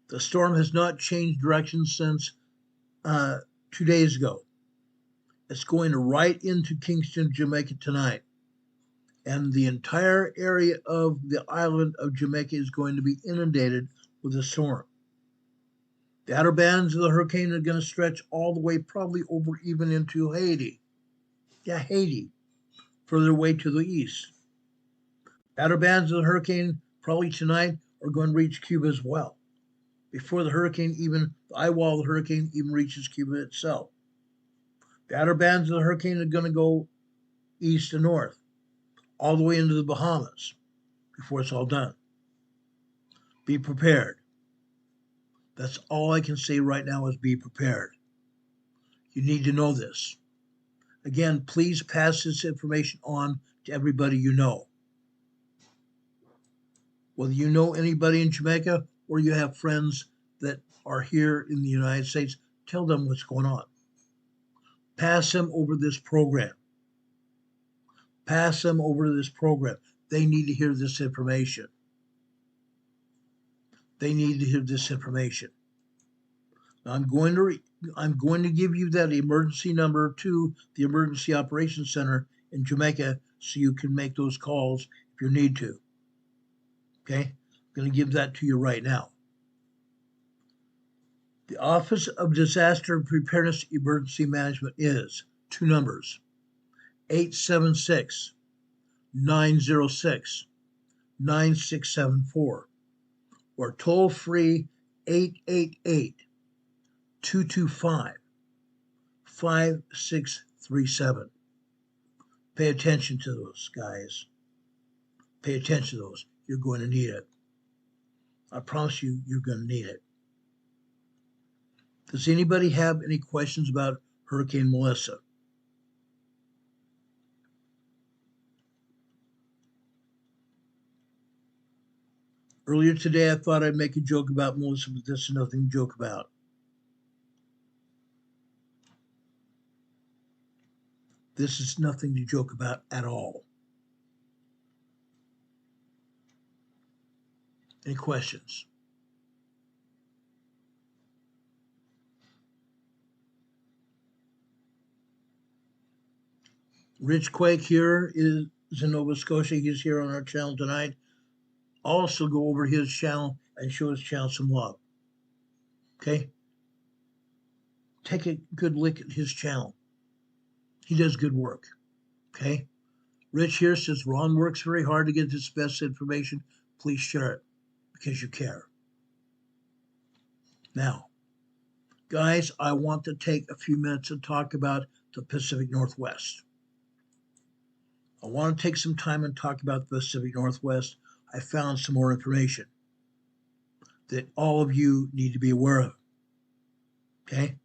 The storm has not changed direction since 2 days ago. It's going right into Kingston, Jamaica tonight. And the entire area of the island of Jamaica is going to be inundated with a storm. The outer bands of the hurricane are going to stretch all the way probably over even into Haiti. Yeah, Haiti, further away to the east. The outer bands of the hurricane probably tonight are going to reach Cuba as well, before the hurricane even, the eye wall of the hurricane even reaches Cuba itself. The outer bands of the hurricane are going to go east and north, all the way into the Bahamas before it's all done. Be prepared. That's all I can say right now is be prepared. You need to know this. Again, please pass this information on to everybody you know. Whether you know anybody in Jamaica or you have friends that are here in the United States, tell them what's going on. Pass them over this program. Pass them over this program. They need to hear this information. They need to hear this information. Now, I'm going to give you that emergency number to the Emergency Operations Center in Jamaica so you can make those calls if you need to. Okay? I'm going to give that to you right now. The Office of Disaster Preparedness and Emergency Management is 2 numbers, 876-906-9674, or toll free 888-225-5637. Pay attention to those, guys. Pay attention to those. You're going to need it. I promise you, you're going to need it. Does anybody have any questions about Hurricane Melissa? Earlier today, I thought I'd make a joke about Melissa, but this is nothing to joke about. This is nothing to joke about at all. Any questions? Rich Quake here is in Nova Scotia. He's here on our channel tonight. Also go over his channel and show his channel some love. Okay? Take a good look at his channel. He does good work. Okay? Rich here says Ron works very hard to get this best information. Please share it because you care. Now, guys, I want to take a few minutes and talk about the Pacific Northwest. I want to take some time and talk about the Pacific Northwest. I found some more information that all of you need to be aware of. Okay?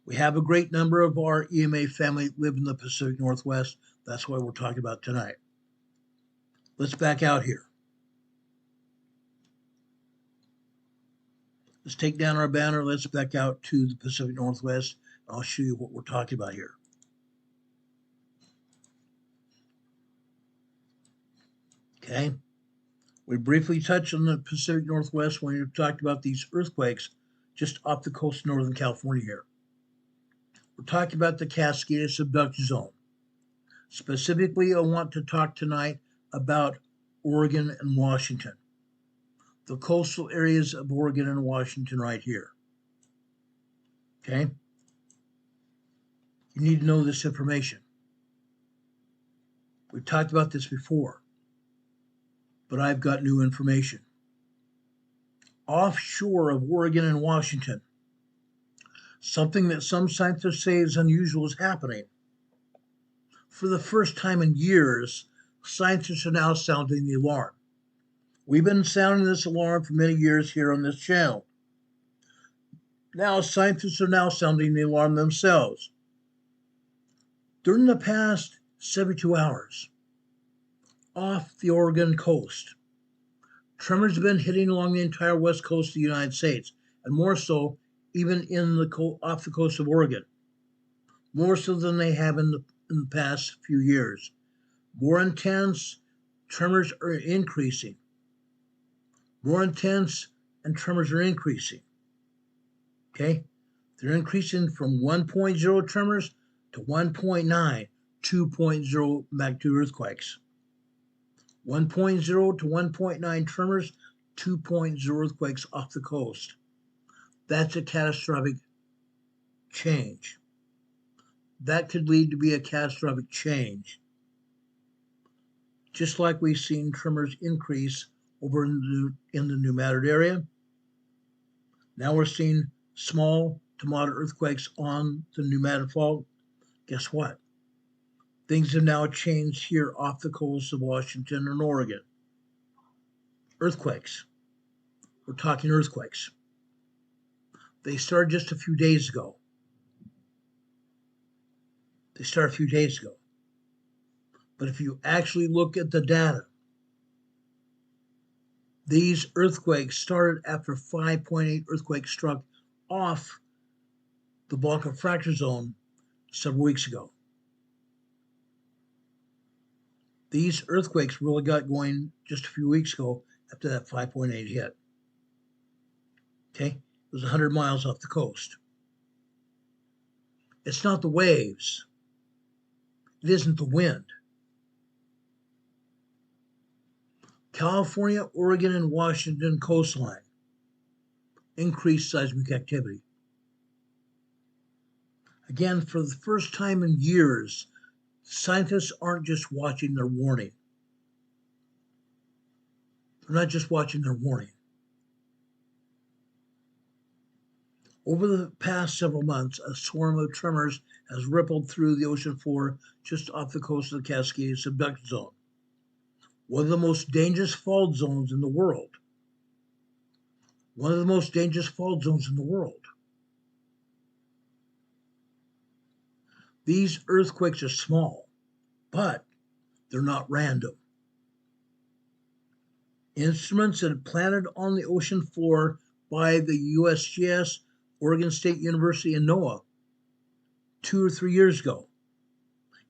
We have a great number of our EMA family live in the Pacific Northwest. That's what we're talking about tonight. Let's back out here. Let's take down our banner. Let's back out to the Pacific Northwest. I'll show you what we're talking about here. Okay. We briefly touched on the Pacific Northwest when we talked about these earthquakes just off the coast of Northern California here. We're talking about the Cascade Subduction Zone. Specifically, I want to talk tonight about Oregon and Washington. The coastal areas of Oregon and Washington right here. Okay? You need to know this information. We've talked about this before, but I've got new information. Offshore of Oregon and Washington, something that some scientists say is unusual is happening. For the first time in years, scientists are now sounding the alarm. We've been sounding this alarm for many years here on this channel. Now scientists are now sounding the alarm themselves. During the past 72 hours, off the Oregon coast, tremors have been hitting along the entire west coast of the United States, and more so even in off the coast of Oregon, more so than they have in the past few years. More intense tremors are increasing. More intense and tremors are increasing. Okay? They're increasing from 1.0 tremors to 1.9, 2.0 magnitude earthquakes. 1.0 to 1.9 tremors, 2.0 earthquakes off the coast. That's a catastrophic change. That could lead to be a catastrophic change. Just like we've seen tremors increase over in the New Madrid area. Now we're seeing small to moderate earthquakes on the New Madrid Fault. Guess what? Things have now changed here off the coast of Washington and Oregon. Earthquakes. We're talking earthquakes. They started just a few days ago. But if you actually look at the data, these earthquakes started after 5.8 earthquake struck off the Blanca fracture zone several weeks ago. These earthquakes really got going just a few weeks ago after that 5.8 hit. Okay? It was 100 miles off the coast. It's not the waves. It isn't the wind. California, Oregon, and Washington coastline increased seismic activity. Again, for the first time in years, scientists aren't just watching their warning. They're not just watching their warning. Over the past several months, a swarm of tremors has rippled through the ocean floor just off the coast of the Cascade Subduction Zone, one of the most dangerous fault zones in the world. These earthquakes are small, but they're not random. Instruments that are planted on the ocean floor by the USGS, Oregon State University, and NOAA 2 or 3 years ago.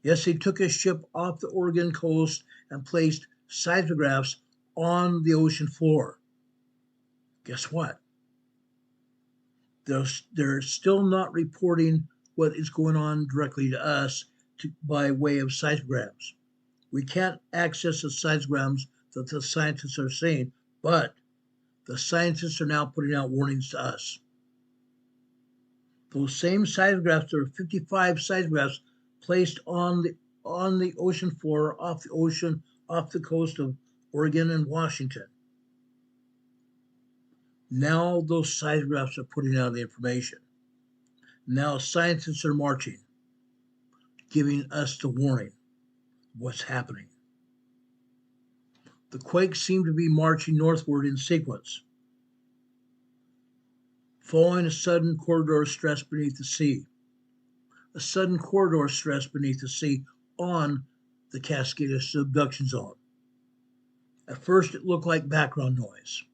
Yes, they took a ship off the Oregon coast and placed seismographs on the ocean floor. Guess what? They're still not reporting what is going on directly to us by way of seismographs. We can't access the seismographs that the scientists are saying, but the scientists are now putting out warnings to us. Those same seismographs, there are 55 seismographs placed on the ocean floor, off the coast of Oregon and Washington. Now those seismographs are putting out the information. Now scientists are marching, giving us the warning of what's happening. The quakes seem to be marching northward in sequence, following a sudden corridor stress beneath the sea. A sudden corridor stress beneath the sea on the Cascade subduction zone. At first, it looked like background noise,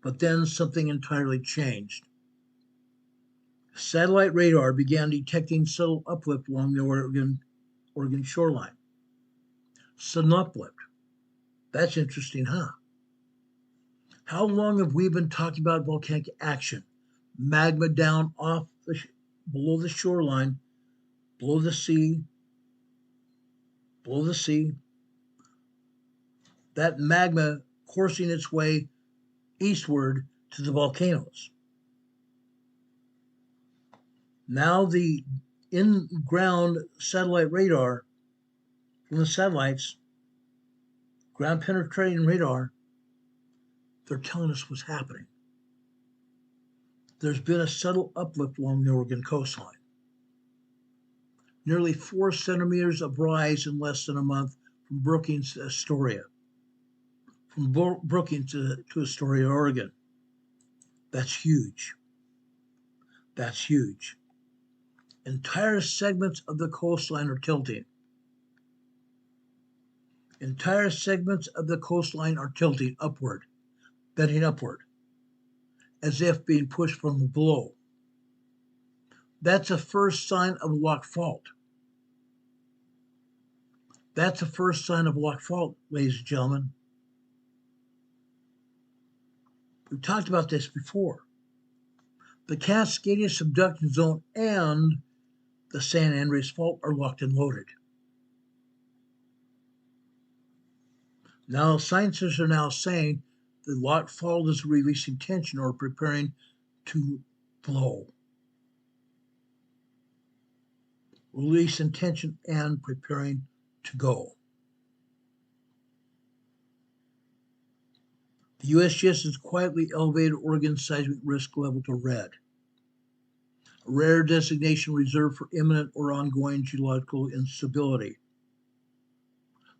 but then something entirely changed. Satellite radar began detecting subtle uplift along the Oregon shoreline. Sudden uplift. That's interesting, huh? How long have we been talking about volcanic action? Magma down below the shoreline, below the sea. That magma coursing its way eastward to the volcanoes. Now the in-ground satellite radar from the satellites, ground penetrating radar, they're telling us what's happening. There's been a subtle uplift along the Oregon coastline. Nearly 4 centimeters of rise in less than a month from Brookings to Astoria. From Brookings to Astoria, Oregon. That's huge. That's huge. Entire segments of the coastline are tilting. Entire segments of the coastline are tilting upward, bending upward, as if being pushed from below. That's a first sign of a locked fault. That's a first sign of a locked fault, ladies and gentlemen. We've talked about this before. The Cascadia subduction zone and the San Andreas Fault are locked and loaded. Now, scientists are now saying the locked fault is releasing tension or preparing to blow. Releasing tension and preparing to go. The USGS has quietly elevated Oregon's seismic risk level to red, a rare designation reserved for imminent or ongoing geological instability.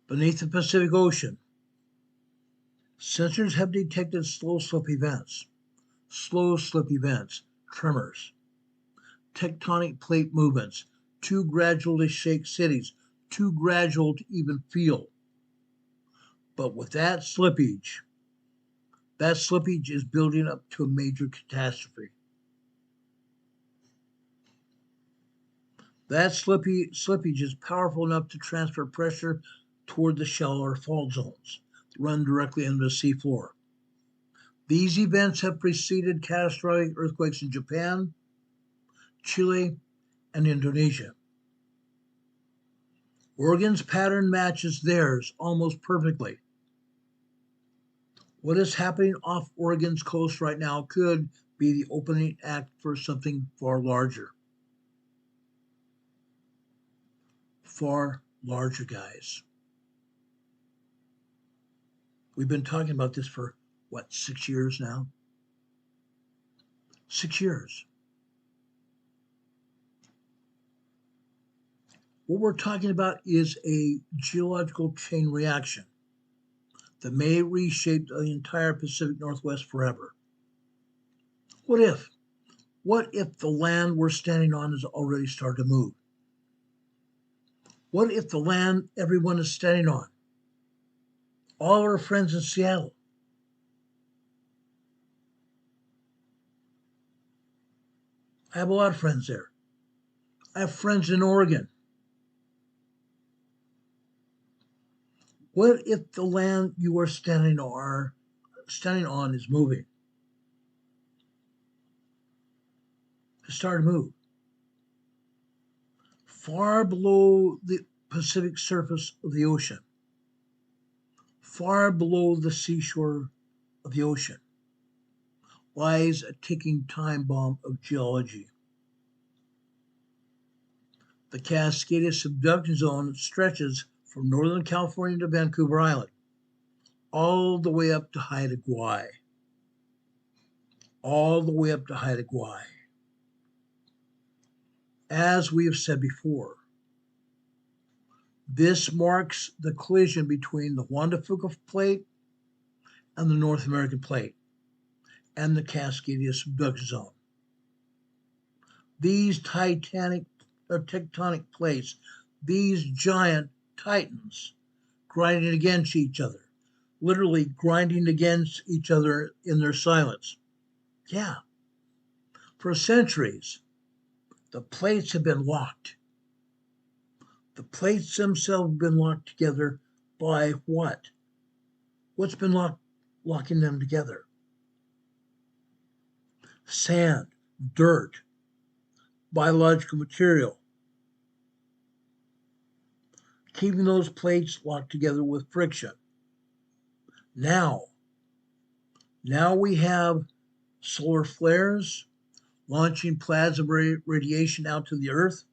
Beneath the Pacific Ocean, sensors have detected slow slip events, tremors, tectonic plate movements, too gradual to shake cities, too gradual to even feel. But with that slippage is building up to a major catastrophe. That slippage is powerful enough to transfer pressure toward the shallower fault zones, run directly into the seafloor. These events have preceded catastrophic earthquakes in Japan, Chile, and Indonesia. Oregon's pattern matches theirs almost perfectly. What is happening off Oregon's coast right now could be the opening act for something far larger. Far larger, guys. We've been talking about this for, 6 years now? 6 years. What we're talking about is a geological chain reaction that may reshape the entire Pacific Northwest forever. What if? What if the land we're standing on has already started to move? What if the land everyone is standing on? All our friends in Seattle. I have a lot of friends there. I have friends in Oregon. What if the land you are standing on is moving? To start to move. Far below the Pacific surface of the ocean, far below the seashore of the ocean, lies a ticking time bomb of geology. The Cascadia subduction zone stretches from Northern California to Vancouver Island, all the way up to Haida Gwaii. All the way up to Haida Gwaii. As we have said before, this marks the collision between the Juan de Fuca plate and the North American plate and the Cascadia subduction zone. These tectonic plates, these giant titans grinding against each other, literally grinding against each other in their silence. Yeah. For centuries, the plates have been locked. The plates themselves have been locked together by what? What's been locking them together? Sand, dirt, biological material. Keeping those plates locked together with friction. Now we have solar flares launching plasma radiation out to the earth.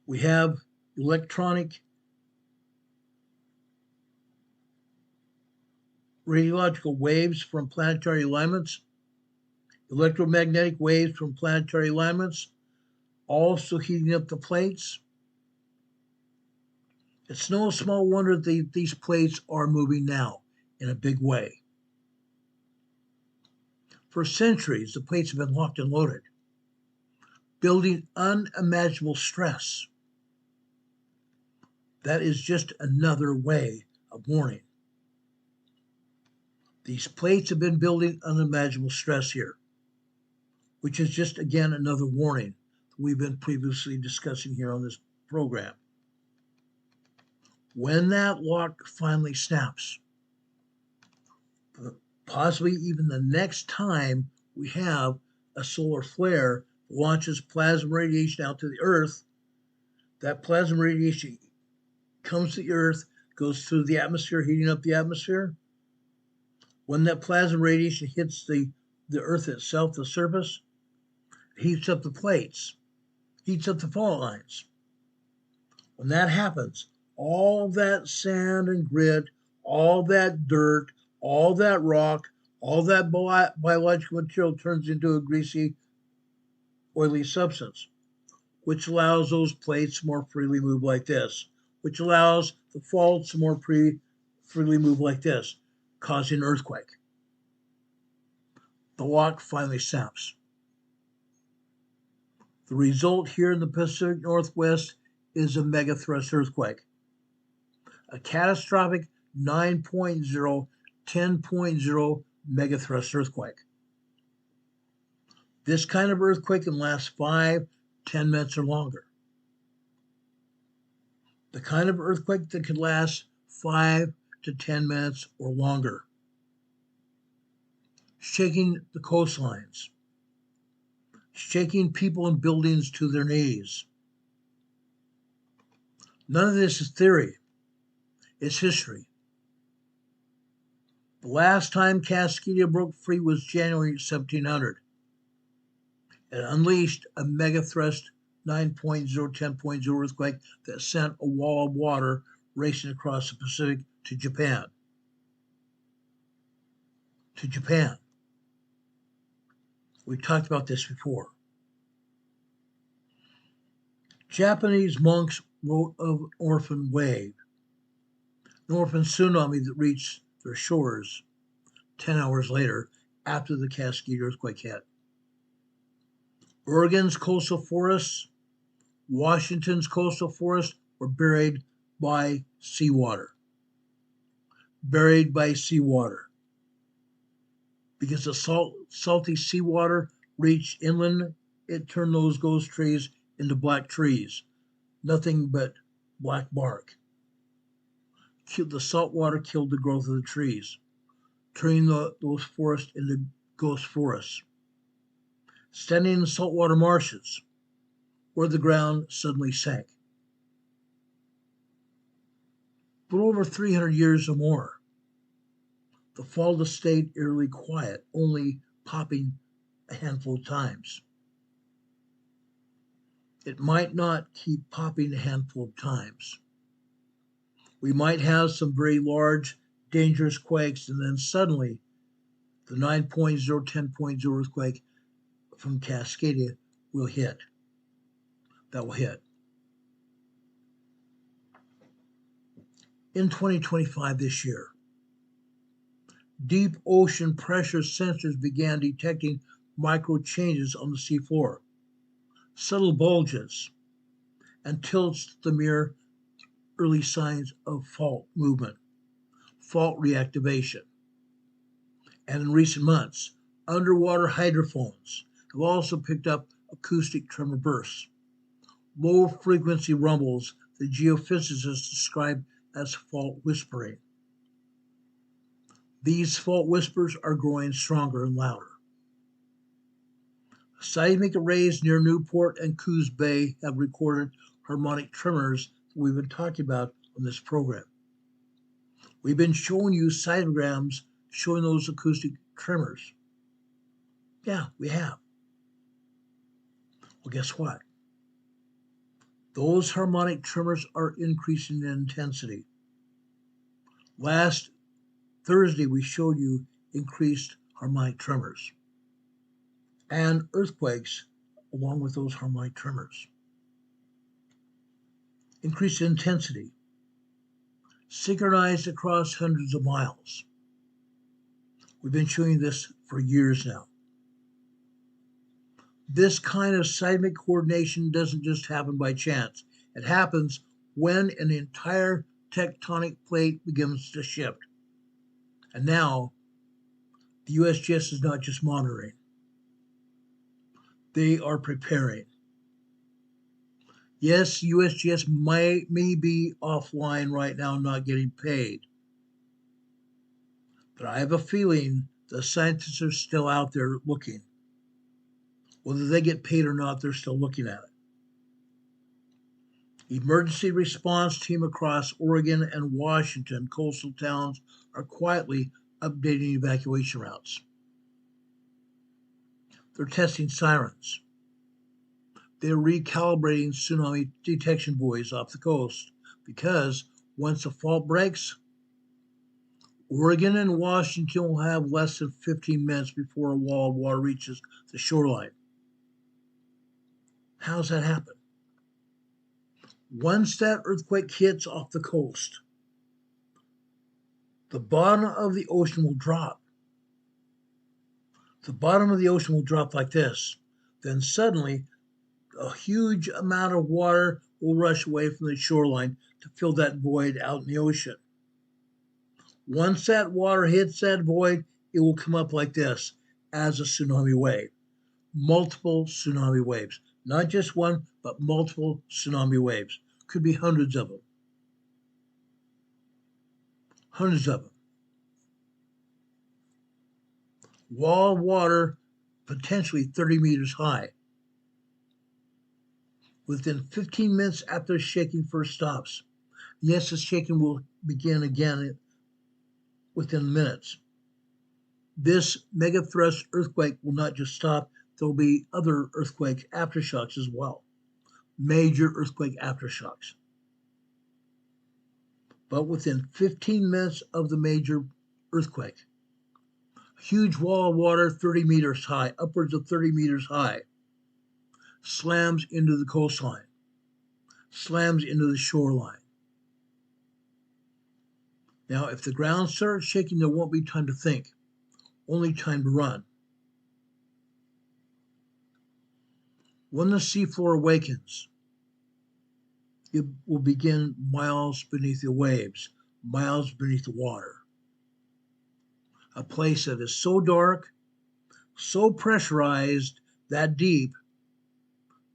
We have electronic radiological waves from planetary alignments, electromagnetic waves from planetary alignments, also heating up the plates. It's no small wonder that these plates are moving now in a big way. For centuries, the plates have been locked and loaded, building unimaginable stress. That is just another way of warning. These plates have been building unimaginable stress here, which is just, again, another warning that we've been previously discussing here on this program. When that lock finally snaps, possibly even the next time we have a solar flare that launches plasma radiation out to the Earth, that plasma radiation comes to the Earth, goes through the atmosphere, heating up the atmosphere. When that plasma radiation hits the Earth itself, the surface, it heats up the plates, heats up the fault lines. When that happens, all that sand and grit, all that dirt, all that rock, all that biological material turns into a greasy, oily substance, which allows those plates to more freely move like this, which allows the faults to more freely move like this, causing an earthquake. The lock finally snaps. The result here in the Pacific Northwest is a megathrust earthquake. A catastrophic 9.0, 10.0 megathrust earthquake. This kind of earthquake can last 5, 10 minutes or longer. The kind of earthquake that could last 5 to 10 minutes or longer. Shaking the coastlines. Shaking people and buildings to their knees. None of this is theory. It's history. The last time Cascadia broke free was January 1700. It unleashed a megathrust 9.0, 10.0 earthquake that sent a wall of water racing across the Pacific to Japan. We talked about this before. Japanese monks wrote of an orphan wave, an orphan tsunami that reached their shores 10 hours later after the Cascadia earthquake hit. Oregon's coastal forests Washington's coastal forests were buried by seawater. Buried by seawater. Because the salty seawater reached inland, it turned those ghost trees into black trees. Nothing but black bark. The salt water killed the growth of the trees, turning those forests into ghost forests. Standing in saltwater marshes, where the ground suddenly sank. For over 300 years or more, the fall stayed eerily quiet, only popping a handful of times. It might not keep popping a handful of times. We might have some very large, dangerous quakes, and then suddenly the 9.0, 10.0 earthquake from Cascadia will hit. That will hit. In 2025 this year, deep ocean pressure sensors began detecting micro changes on the seafloor, subtle bulges, and tilts the mere early signs of fault movement, fault reactivation. And in recent months, underwater hydrophones have also picked up acoustic tremor bursts, low frequency rumbles that geophysicists describe as fault whispering. These fault whispers are growing stronger and louder. Seismic arrays near Newport and Coos Bay have recorded harmonic tremors that we've been talking about on this program. We've been showing you seismograms showing those acoustic tremors. Yeah, we have. Well, guess what? Those harmonic tremors are increasing in intensity. Last Thursday, we showed you increased harmonic tremors and earthquakes along with those harmonic tremors. Increased intensity, synchronized across hundreds of miles. We've been showing this for years now. This kind of seismic coordination doesn't just happen by chance. It happens when an entire tectonic plate begins to shift. And now, the USGS is not just monitoring. They are preparing. Yes, USGS may be offline right now, not getting paid. But I have a feeling the scientists are still out there looking. Whether they get paid or not, they're still looking at it. Emergency response team across Oregon and Washington coastal towns are quietly updating evacuation routes. They're testing sirens. They're recalibrating tsunami detection buoys off the coast because once the fault breaks, Oregon and Washington will have less than 15 minutes before a wall of water reaches the shoreline. How's that happen? Once that earthquake hits off the coast, the bottom of the ocean will drop. The bottom of the ocean will drop like this. Then suddenly, a huge amount of water will rush away from the shoreline to fill that void out in the ocean. Once that water hits that void, it will come up like this as a tsunami wave. Multiple tsunami waves. Not just one, but multiple tsunami waves. Could be hundreds of them. Hundreds of them. Wall of water, potentially 30 meters high. Within 15 minutes after the shaking first stops. Yes, the shaking will begin again within minutes. This mega thrust earthquake will not just stop, there will be other earthquake aftershocks as well. Major earthquake aftershocks. But within 15 minutes of the major earthquake, a huge wall of water 30 meters high, upwards of 30 meters high, slams into the coastline, slams into the shoreline. Now, if the ground starts shaking, there won't be time to think, only time to run. When the seafloor awakens, It will begin miles beneath the waves, miles beneath the water. A place that is so dark, so pressurized, that deep,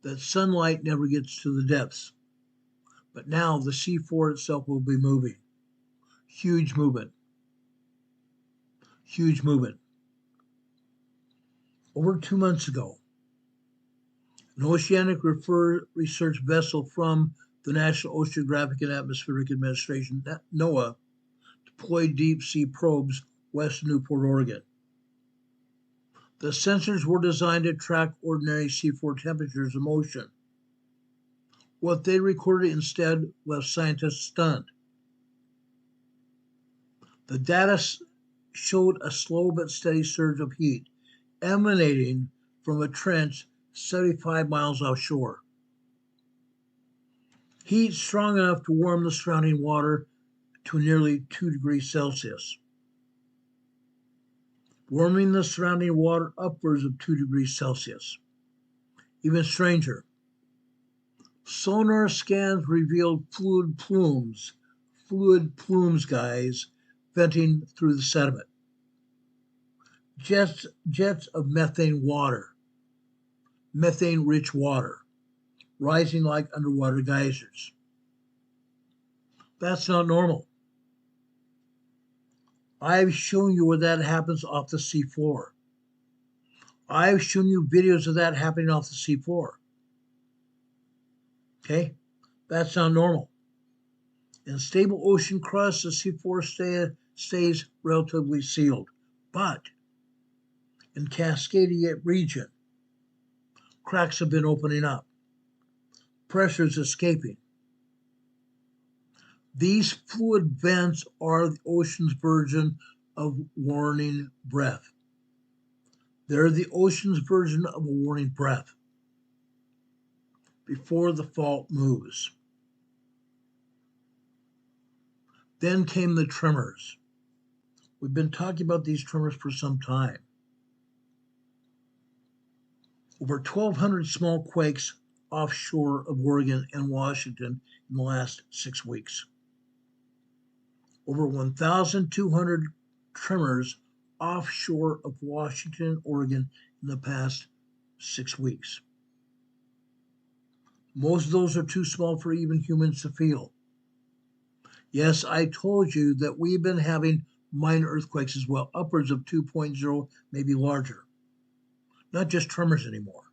that sunlight never gets to the depths. But now the sea floor itself will be moving. Huge movement. Huge movement. Over 2 months ago, an oceanic research vessel from the National Oceanographic and Atmospheric Administration, NOAA, deployed deep sea probes west of Newport, Oregon. The sensors were designed to track ordinary seafloor temperatures and motion. What they recorded instead left scientists stunned. The data showed a slow but steady surge of heat emanating from a trench 75 miles offshore. Heat strong enough to warm the surrounding water to nearly 2 degrees Celsius. Warming the surrounding water upwards of 2 degrees Celsius. Even stranger, sonar scans revealed fluid plumes, guys, venting through the sediment. Jets of methane rich water, rising like underwater geysers. That's not normal. I've shown you where that happens off the sea floor. I've shown you videos of that happening off the sea floor. Okay? That's not normal. In stable ocean crust, the seafloor stays relatively sealed. But in Cascadia region, cracks have been opening up. Pressure's escaping. These fluid vents are the ocean's version of warning breath. They're the ocean's version of a warning breath before the fault moves. Then came the tremors. We've been talking about these tremors for some time. Over 1,200 small quakes offshore of Oregon and Washington in the last 6 weeks. Over 1,200 tremors offshore of Washington and Oregon in the past 6 weeks. Most of those are too small for even humans to feel. Yes, I told you that we've been having minor earthquakes as well, upwards of 2.0, maybe larger. Not just tremors anymore.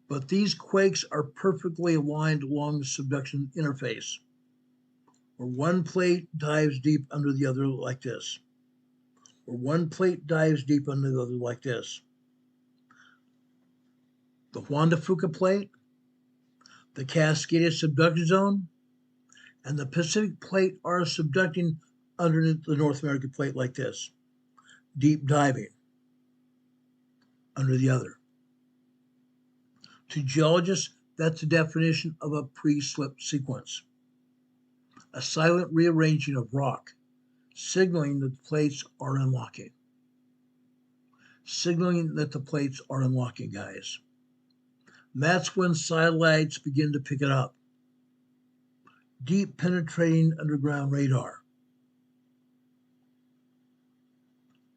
But these quakes are perfectly aligned along the subduction interface, where one plate dives deep under the other like this, or one plate dives deep under the other like this. The Juan de Fuca plate, the Cascadia subduction zone, and the Pacific plate are subducting underneath the North American plate like this, deep diving under the other. To geologists, that's the definition of a pre-slip sequence, a silent rearranging of rock, signaling that the plates are unlocking. Signaling that the plates are unlocking, guys. And that's when satellites begin to pick it up. Deep penetrating underground radar.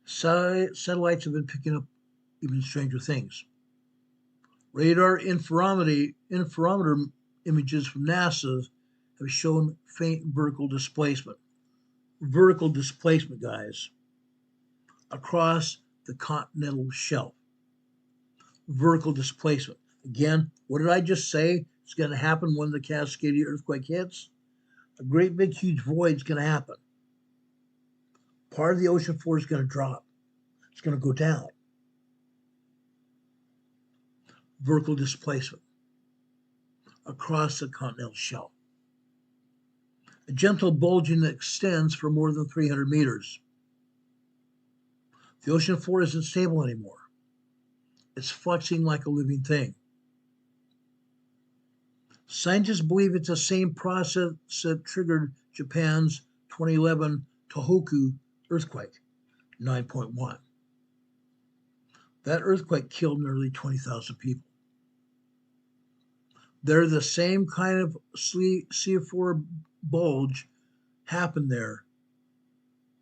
Satellites have been picking up even stranger things. Radar interferometer images from NASA have shown faint vertical displacement. Vertical displacement, guys, across the continental shelf. Vertical displacement. Again, what did I just say? It's going to happen when the Cascadia earthquake hits. A great big huge void is going to happen. Part of the ocean floor is going to drop. It's going to go down. Vertical displacement across the continental shelf. A gentle bulging that extends for more than 300 meters. The ocean floor isn't stable anymore. It's flexing like a living thing. Scientists believe it's the same process that triggered Japan's 2011 Tohoku earthquake, 9.1. That earthquake killed nearly 20,000 people. They're the same kind of C4 bulge happened there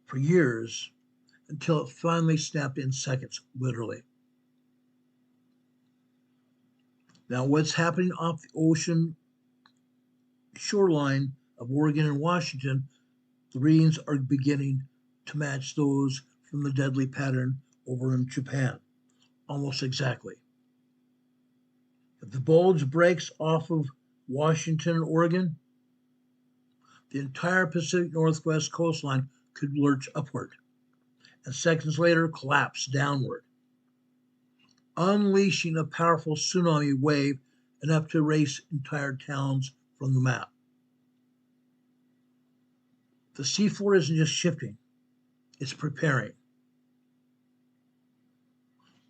for years until it finally snapped in seconds, literally. Now, what's happening off the ocean shoreline of Oregon and Washington, the readings are beginning to match those from the deadly pattern over in Japan, almost exactly. If the bulge breaks off of Washington and Oregon, the entire Pacific Northwest coastline could lurch upward, and seconds later collapse downward, unleashing a powerful tsunami wave enough to erase entire towns from the map. The seafloor isn't just shifting, it's preparing.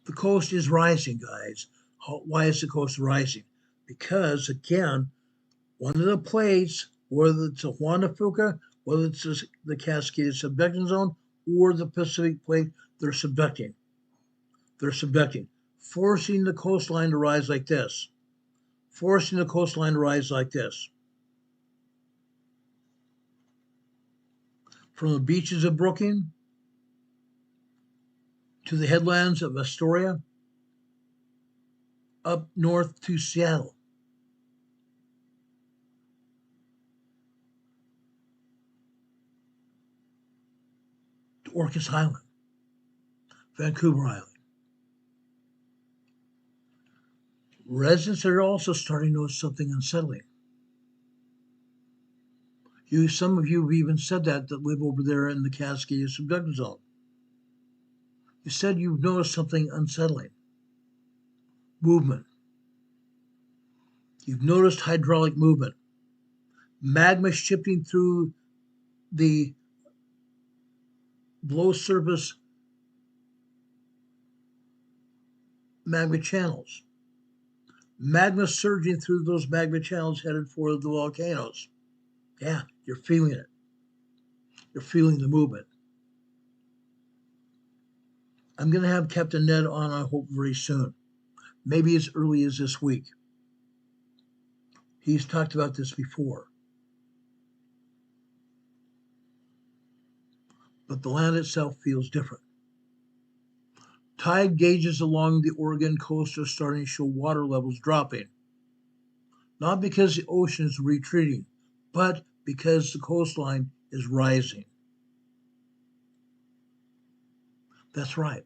The coast is rising, guys. Why is the coast rising? Because, again, one of the plates, whether it's a Juan de Fuca, whether it's the Cascade subduction zone, or the Pacific plate, they're subducting. They're subducting, forcing the coastline to rise like this. Forcing the coastline to rise like this. From the beaches of Brooklyn to the headlands of Astoria, up north to Seattle. To Orcas Island, Vancouver Island. Residents are also starting to notice something unsettling. Some of you have even said that live over there in the Cascade subduction zone. You said you've noticed something unsettling. Movement. You've noticed hydraulic movement. Magma shifting through the below surface magma channels. Magma surging through those magma channels headed for the volcanoes. Yeah, you're feeling it. You're feeling the movement. I'm going to have Captain Ned on, I hope, very soon. Maybe as early as this week. He's talked about this before. But the land itself feels different. Tide gauges along the Oregon coast are starting to show water levels dropping. Not because the ocean is retreating, but because the coastline is rising. That's right.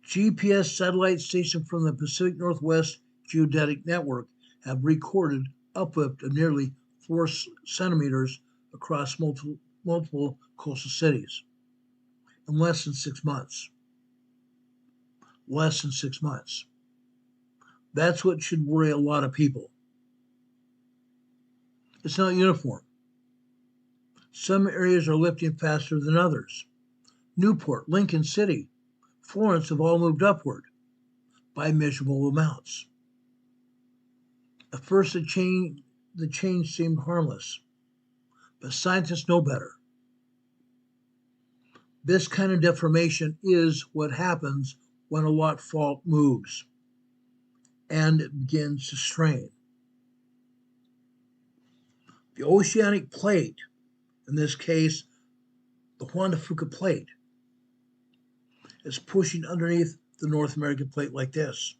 GPS satellite stations from the Pacific Northwest Geodetic Network have recorded uplift of nearly 4 centimeters across multiple coastal cities in less than 6 months. Less than 6 months. That's what should worry a lot of people. It's not uniform. Some areas are lifting faster than others. Newport, Lincoln City, Florence have all moved upward by measurable amounts. At first, the change seemed harmless, but scientists know better. This kind of deformation is what happens when a rock fault moves and it begins to strain. The oceanic plate, in this case, the Juan de Fuca plate, is pushing underneath the North American plate like this.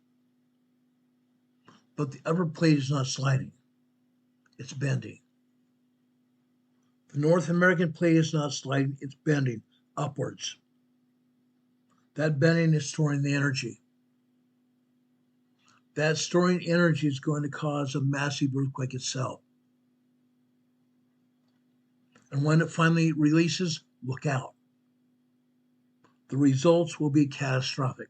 But the upper plate is not sliding. It's bending. The North American plate is not sliding, it's bending upwards. That bending is storing the energy. That storing energy is going to cause a massive earthquake itself. And when it finally releases, look out. The results will be catastrophic.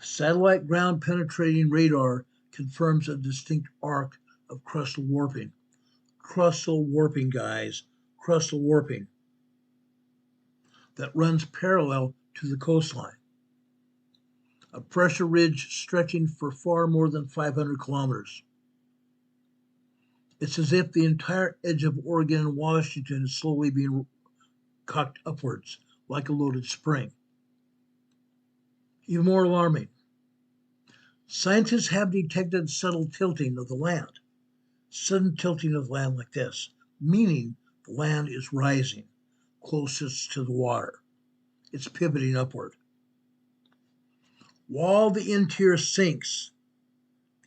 Satellite ground penetrating radar confirms a distinct arc of crustal warping. Crustal warping, guys. Crustal warping. That runs parallel to the coastline. A pressure ridge stretching for far more than 500 kilometers. It's as if the entire edge of Oregon and Washington is slowly being cocked upwards like a loaded spring. Even more alarming, Scientists have detected subtle tilting of the land. Sudden tilting of the land like this, meaning the land is rising closest to the water. It's pivoting upward. While the interior sinks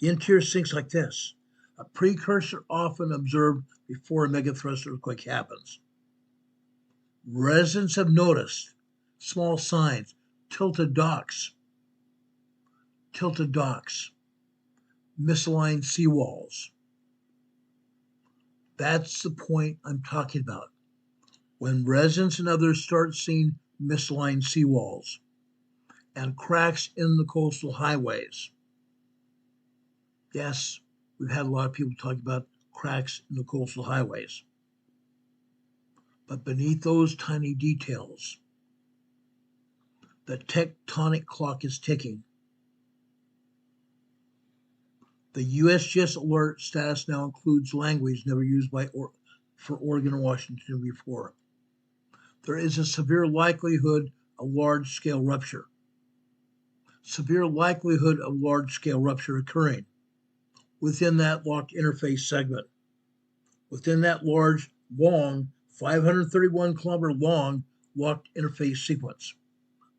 like this, a precursor often observed before a megathrust earthquake happens. Residents have noticed small signs, tilted docks, misaligned seawalls. That's the point I'm talking about. When residents and others start seeing misaligned seawalls and cracks in the coastal highways. Yes, we've had a lot of people talk about cracks in the coastal highways. But beneath those tiny details, the tectonic clock is ticking. The USGS alert status now includes language never used for Oregon and Washington before. There is a severe likelihood of large-scale rupture. Severe likelihood of large-scale rupture occurring within that locked interface segment. Within that large, long, 531 kilometer long locked interface sequence,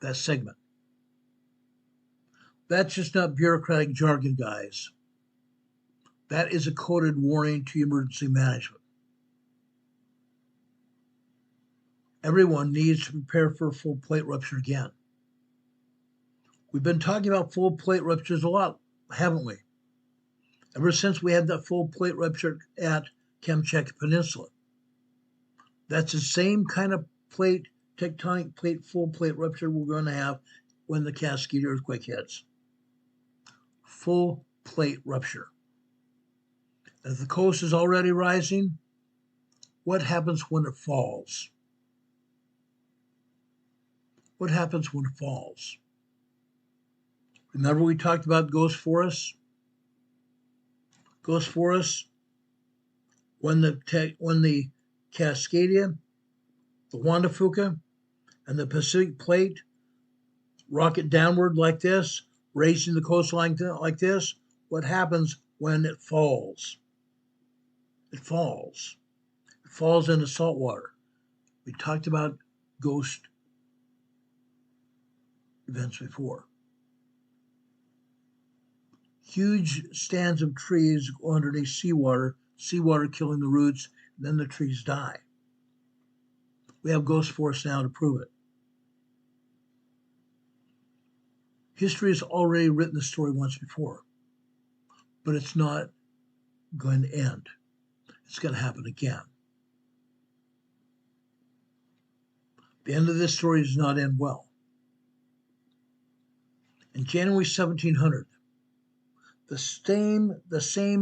that segment. That's just not bureaucratic jargon, guys. That is a coded warning to emergency management. Everyone needs to prepare for a full plate rupture again. We've been talking about full plate ruptures a lot, haven't we? Ever since we had that full plate rupture at Kamchatka Peninsula. That's the same kind of plate, tectonic plate, full plate rupture we're going to have when the Cascade earthquake hits. Full plate rupture. If the coast is already rising, what happens when it falls? What happens when it falls? Remember we talked about ghost forests? Ghost forests, when the Cascadia, the Juan de Fuca, and the Pacific Plate rocket downward like this, raising the coastline like this, what happens when it falls? It falls. It falls into salt water. We talked about ghost events before. Huge stands of trees go underneath seawater killing the roots, and then the trees die. We have ghost forests now to prove it. History has already written the story once before, but it's not going to end. It's going to happen again. The end of this story does not end well. In January 1700, the same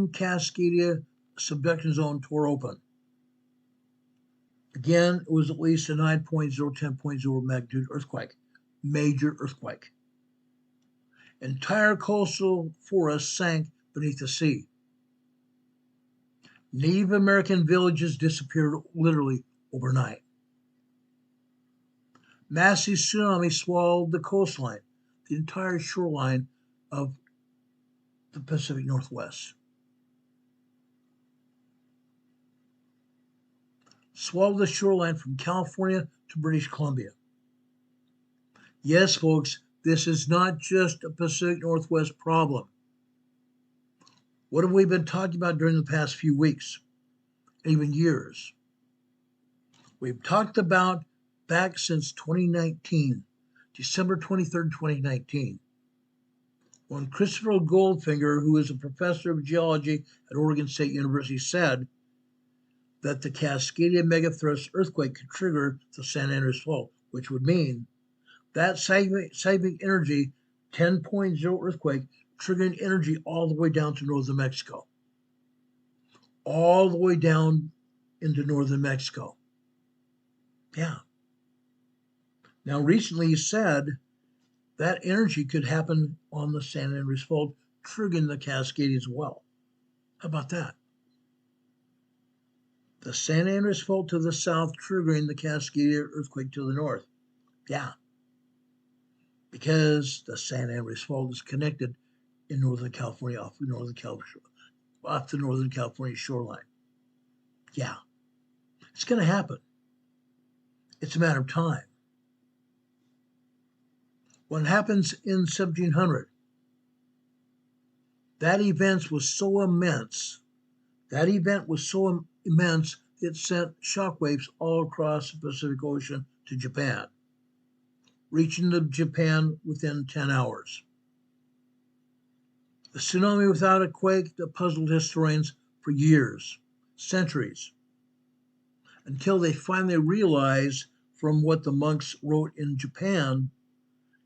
Cascadia subduction zone tore open. Again, it was at least a 9.0, 10.0 magnitude earthquake, major earthquake. Entire coastal forests sank beneath the sea. Native American villages disappeared literally overnight. Massive tsunami swallowed the coastline, the entire shoreline of the Pacific Northwest. Swallowed the shoreline from California to British Columbia. Yes, folks, this is not just a Pacific Northwest problem. What have we been talking about during the past few weeks, even years? We've talked about back since 2019, December 23rd, 2019, when Christopher Goldfinger, who is a professor of geology at Oregon State University, said that the Cascadia megathrust earthquake could trigger the San Andreas Fault, which would mean that seismic energy 10.0 earthquake triggering energy all the way down to northern Mexico. All the way down into northern Mexico. Yeah. Now, recently he said that energy could happen on the San Andreas Fault, triggering the Cascade as well. How about that? The San Andreas Fault to the south, triggering the Cascadia earthquake to the north. Yeah. Because the San Andreas Fault is connected in Northern California, off the Northern California shoreline. Yeah, it's going to happen. It's a matter of time. What happens in 1700, that event was so immense, it sent shockwaves all across the Pacific Ocean to Japan, reaching Japan within 10 hours. A tsunami without a quake that puzzled historians for years, centuries, until they finally realized from what the monks wrote in Japan,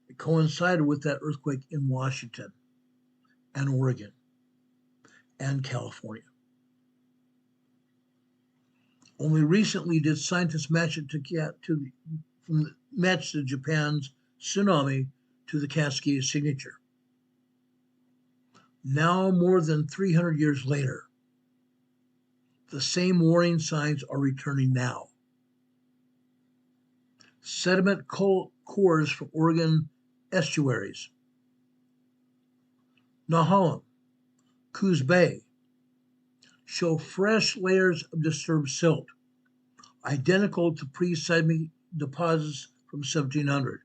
it coincided with that earthquake in Washington and Oregon and California. Only recently did scientists match the Japan's tsunami to the Cascade signature. Now, more than 300 years later, the same warning signs are returning now. Sediment cores from Oregon estuaries, Nahalem, Coos Bay, show fresh layers of disturbed silt, identical to pre-seismic deposits from 1700.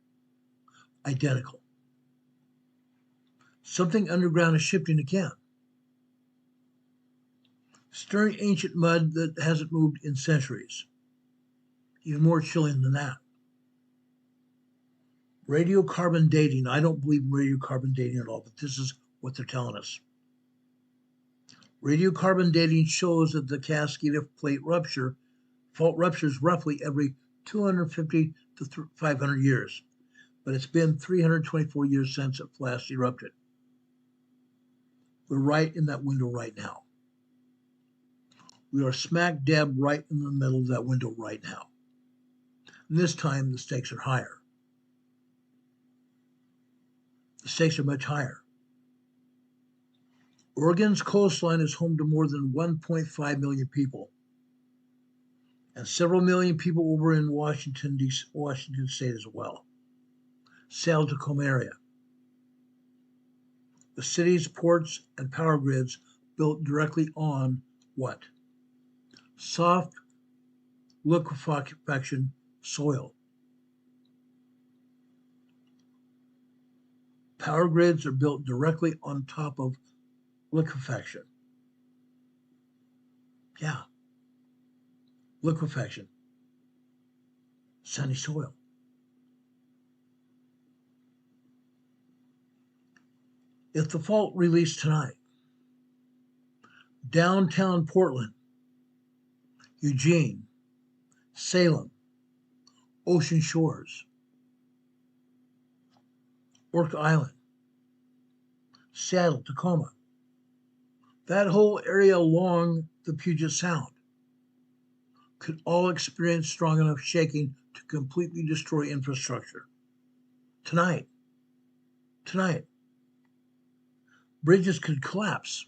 Identical. Something underground is shifting again, stirring ancient mud that hasn't moved in centuries. Even more chilling than that. Radiocarbon dating. I don't believe in radiocarbon dating at all, but this is what they're telling us. Radiocarbon dating shows that the Cascade plate fault ruptures roughly every 250 to 500 years, but it's been 324 years since it last erupted. We're right in that window right now. We are smack dab right in the middle of that window right now. And this time the stakes are higher. The stakes are much higher. Oregon's coastline is home to more than 1.5 million people, and several million people over in Washington State as well. Sal Tacoma area. The city's ports and power grids built directly on what? Soft liquefaction soil. Power grids are built directly on top of liquefaction. Yeah. Liquefaction. Sunny soil. If the fault released tonight, downtown Portland, Eugene, Salem, Ocean Shores, Orca Island, Seattle, Tacoma, that whole area along the Puget Sound could all experience strong enough shaking to completely destroy infrastructure. Tonight. Bridges could collapse.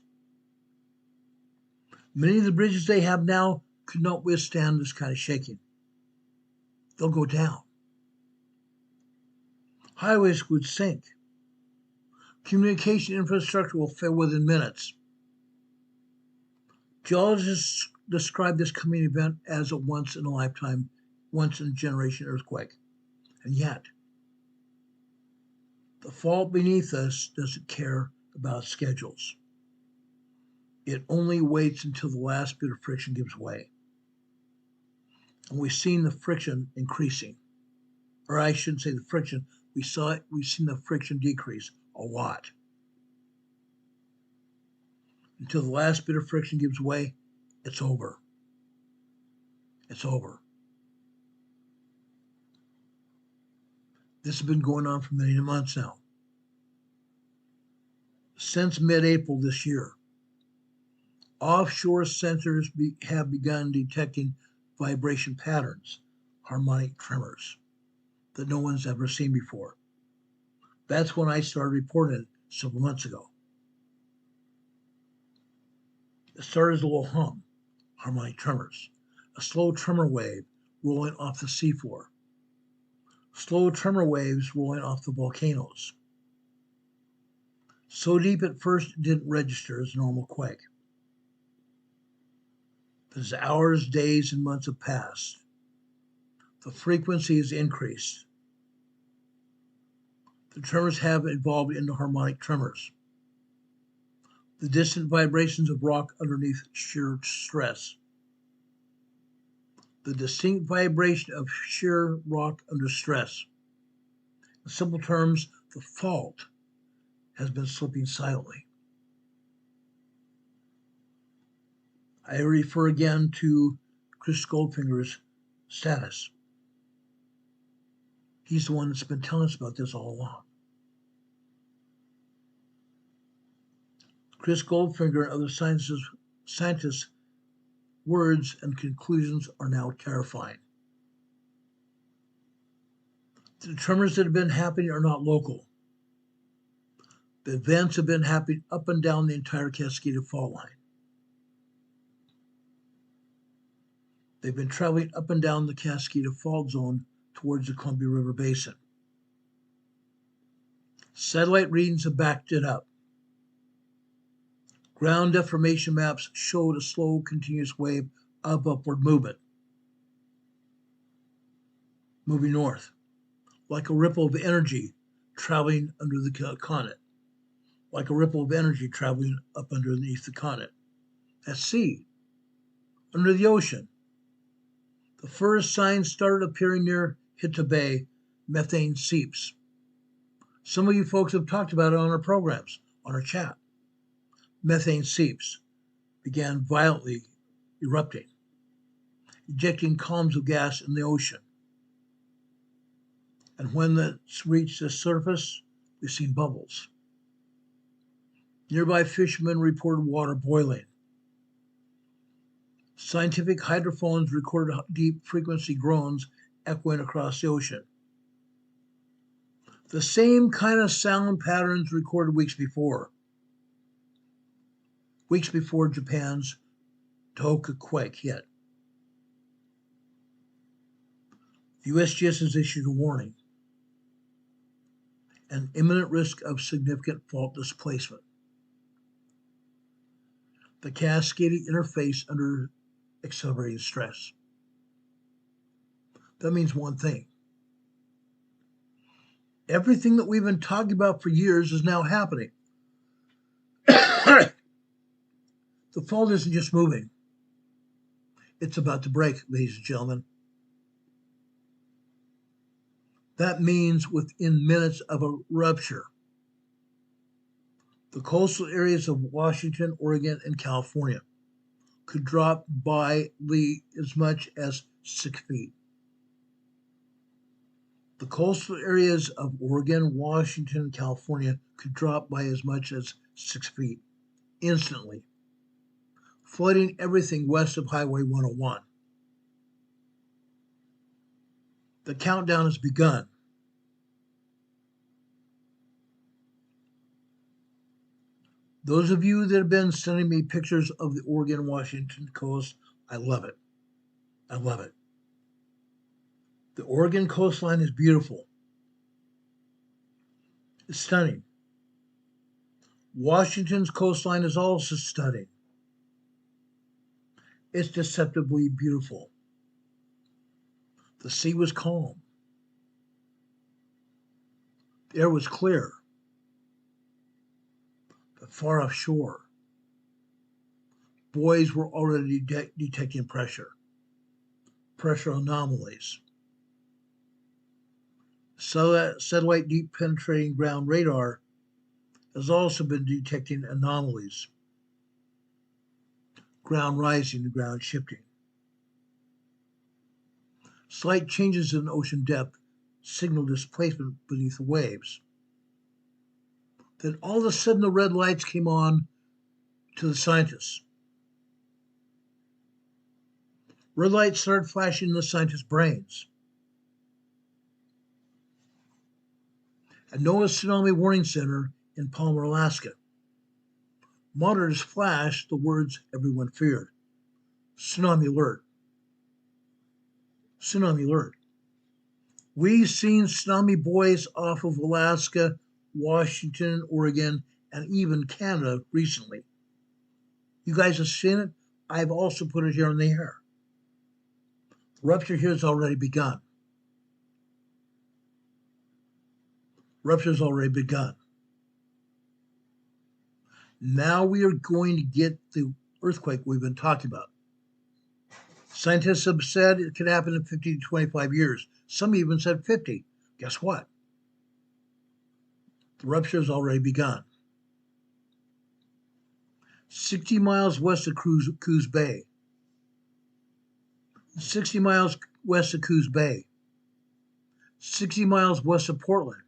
Many of the bridges they have now could not withstand this kind of shaking. They'll go down. Highways would sink. Communication infrastructure will fail within minutes. Geologists describe this coming event as a once-in-a-lifetime, once-in-a-generation earthquake. And yet, the fault beneath us doesn't care about schedules. It only waits until the last bit of friction gives way. And we've seen the friction increasing. Or I shouldn't say the friction, we've seen the friction decrease a lot. Until the last bit of friction gives way, it's over. It's over. This has been going on for many months now. Since mid-April this year, offshore sensors have begun detecting vibration patterns, harmonic tremors, that no one's ever seen before. That's when I started reporting it several months ago. It started as a little hum, harmonic tremors, a slow tremor wave rolling off the seafloor, slow tremor waves rolling off the volcanoes, So deep at first it didn't register as a normal quake. But as hours, days, and months have passed, the frequency has increased. The tremors have evolved into harmonic tremors. The distant vibrations of rock underneath shear stress. The distinct vibration of shear rock under stress. In simple terms, the fault has been slipping silently. I refer again to Chris Goldfinger's status. He's the one that's been telling us about this all along. Chris Goldfinger and other scientists' words and conclusions are now terrifying. The tremors that have been happening are not local. The events have been happening up and down the entire Cascade fault line. They've been traveling up and down the Cascade fault zone towards the Columbia River Basin. Satellite readings have backed it up. Ground deformation maps showed a slow, continuous wave of upward movement, moving north, like a ripple of energy traveling under the continent, like a ripple of energy traveling up underneath the continent. At sea, under the ocean. The first signs started appearing near Hitta Bay, methane seeps. Some of you folks have talked about it on our programs, on our chat. Methane seeps began violently erupting, ejecting columns of gas in the ocean. And when that's reached the surface, we've seen bubbles. Nearby fishermen reported water boiling. Scientific hydrophones recorded deep frequency groans echoing across the ocean. The same kind of sound patterns recorded weeks before Japan's Tohoku quake hit. The USGS has issued a warning, an imminent risk of significant fault displacement. The cascading interface under accelerating stress. That means one thing. Everything that we've been talking about for years is now happening. The fault isn't just moving. It's about to break, ladies and gentlemen. That means within minutes of a rupture, the coastal areas of Washington, Oregon, and California could drop by as much as 6 feet. The coastal areas of Oregon, Washington, and California could drop by as much as 6 feet instantly, flooding everything west of Highway 101. The countdown has begun. Those of you that have been sending me pictures of the Oregon-Washington coast, I love it. I love it. The Oregon coastline is beautiful. It's stunning. Washington's coastline is also stunning. It's deceptively beautiful. The sea was calm. The air was clear. But far offshore, buoys were already detecting pressure anomalies. Satellite deep penetrating ground radar has also been detecting anomalies. Ground rising and ground shifting. Slight changes in ocean depth signal displacement beneath the waves. Then all of a sudden the red lights came on to the scientists. Red lights started flashing in the scientists' brains. At NOAA's Tsunami Warning Center in Palmer, Alaska, monitors flashed the words everyone feared. Tsunami alert. Tsunami alert. We've seen tsunami buoys off of Alaska, Washington, Oregon, and even Canada recently. You guys have seen it. I've also put it here on the air. The rupture here has already begun. Rupture's already begun. Now we are going to get the earthquake we've been talking about. Scientists have said it could happen in 50 to 25 years. Some even said 50. Guess what? The rupture has already begun. 60 miles west of Coos Bay. 60 miles west of Coos Bay. 60 miles west of Portland.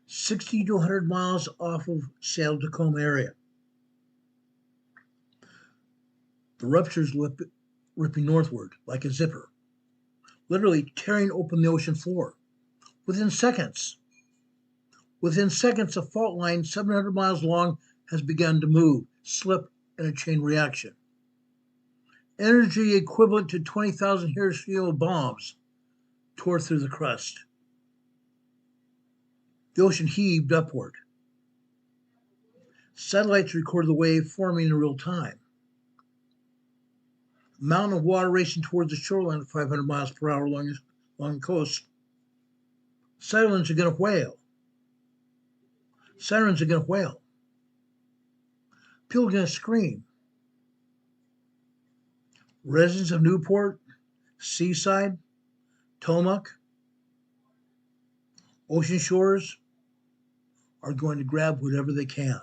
60 to 100 miles off of Seattle-Tacoma area. The rupture's ripping northward like a zipper, literally tearing open the ocean floor. Within seconds, a fault line 700 miles long has begun to move, slip in a chain reaction. Energy equivalent to 20,000 Hiroshima bombs tore through the crust. The ocean heaved upward. Satellites record the wave forming in real time. Mountain of water racing towards the shoreline at 500 miles per hour along the coast. Sirens are going to wail. Sirens are going to wail. People are going to scream. Residents of Newport, Seaside, Tillamook, Ocean Shores are going to grab whatever they can.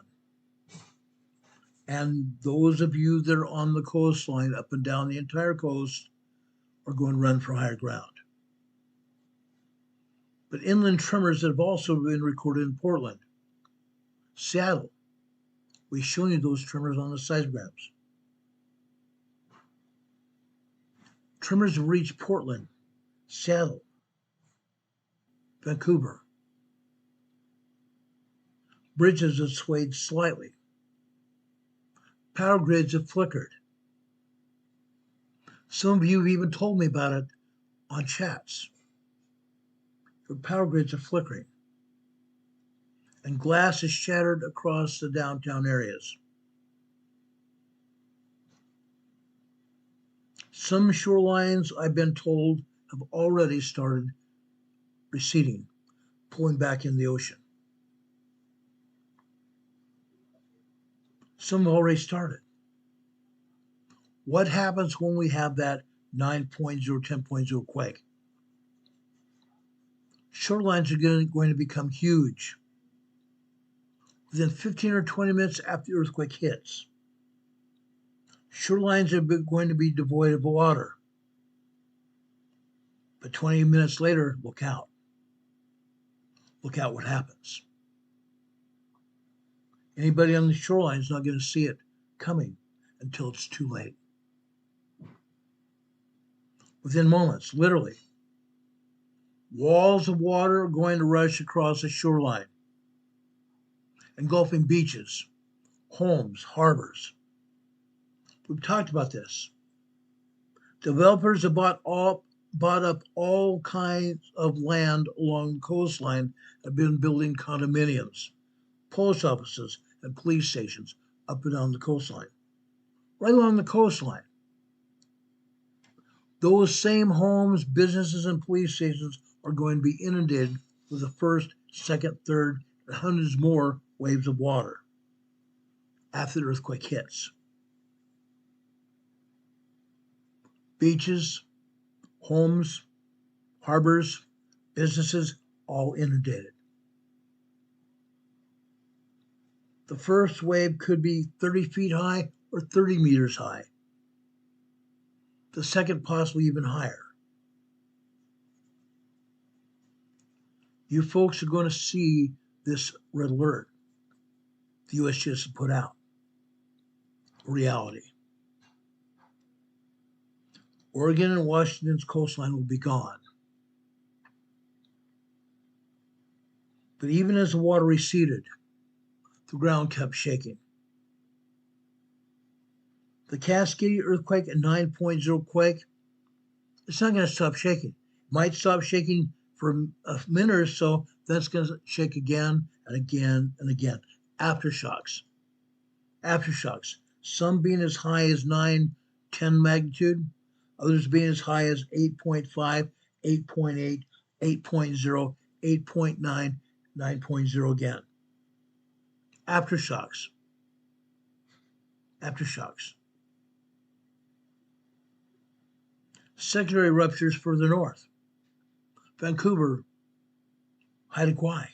And those of you that are on the coastline, up and down the entire coast, are going to run for higher ground. But inland tremors that have also been recorded in Portland, Seattle, we've shown you those tremors on the seismographs. Tremors have reached Portland, Seattle, Vancouver. Bridges have swayed slightly. Power grids have flickered. Some of you have even told me about it on chats. Your power grids are flickering. And glass is shattered across the downtown areas. Some shorelines, I've been told, have already started receding, pulling back in the ocean. Some have already started. What happens when we have that 9.0, 10.0 quake? Shorelines are going to become huge. Within 15 or 20 minutes after the earthquake hits, shorelines are going to be devoid of water. But 20 minutes later, look out. Look out what happens. Anybody on the shoreline is not going to see it coming until it's too late. Within moments, literally, walls of water are going to rush across the shoreline, engulfing beaches, homes, harbors. We've talked about this. Developers have bought up all kinds of land along the coastline, have been building condominiums, post offices, and police stations up and down the coastline. Right along the coastline. Those same homes, businesses, and police stations are going to be inundated with the first, second, third, and hundreds more waves of water after the earthquake hits. Beaches, homes, harbors, businesses, all inundated. The first wave could be 30 feet high or 30 meters high. The second possibly even higher. You folks are going to see this red alert the USGS has put out. Reality. Oregon and Washington's coastline will be gone. But even as the water receded, the ground kept shaking. The Cascade earthquake and 9.0 quake, it's not going to stop shaking. It might stop shaking for a minute or so, That's going to shake again and again and again. Aftershocks. Aftershocks. Some being as high as 9, 10 magnitude, others being as high as 8.5, 8.8, 8.0, 8.9, 9.0 again. Aftershocks. Aftershocks. Secondary ruptures further north. Vancouver, Haida Gwaii.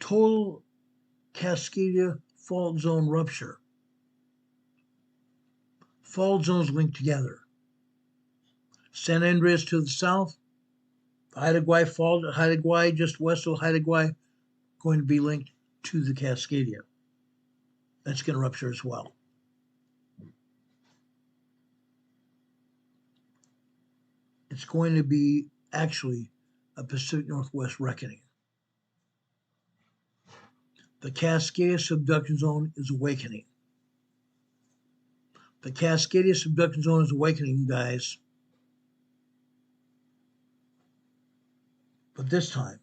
Total Cascadia fault zone rupture. Fault zones linked together. San Andreas to the south, Haida Gwaii fault at Haida Gwaii, just west of Haida Gwaii, going to be linked to the Cascadia. That's going to rupture as well. It's going to be actually a Pacific Northwest reckoning. The Cascadia subduction zone is awakening. The Cascadia subduction zone is awakening, guys. But this time,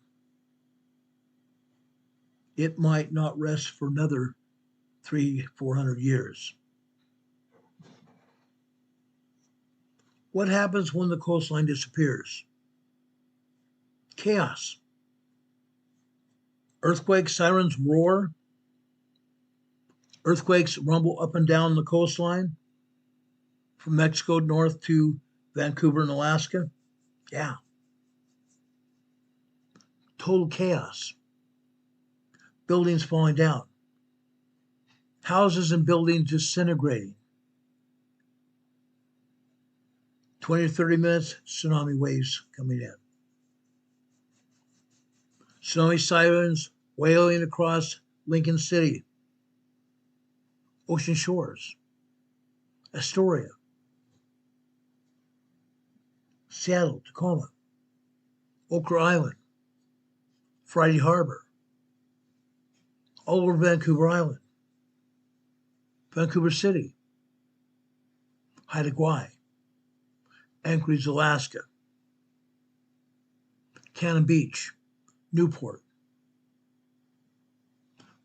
it might not rest for another 300-400 years. What happens when the coastline disappears? Chaos. Earthquake sirens roar. Earthquakes rumble up and down the coastline from Mexico north to Vancouver and Alaska. Yeah. Total chaos. Buildings falling down. Houses and buildings disintegrating. 20 to 30 minutes, tsunami waves coming in. Tsunami sirens wailing across Lincoln City, Ocean Shores, Astoria, Seattle, Tacoma, Okra Island, Friday Harbor, all over Vancouver Island, Vancouver City, Haida Gwaii, Anchorage, Alaska, Cannon Beach, Newport.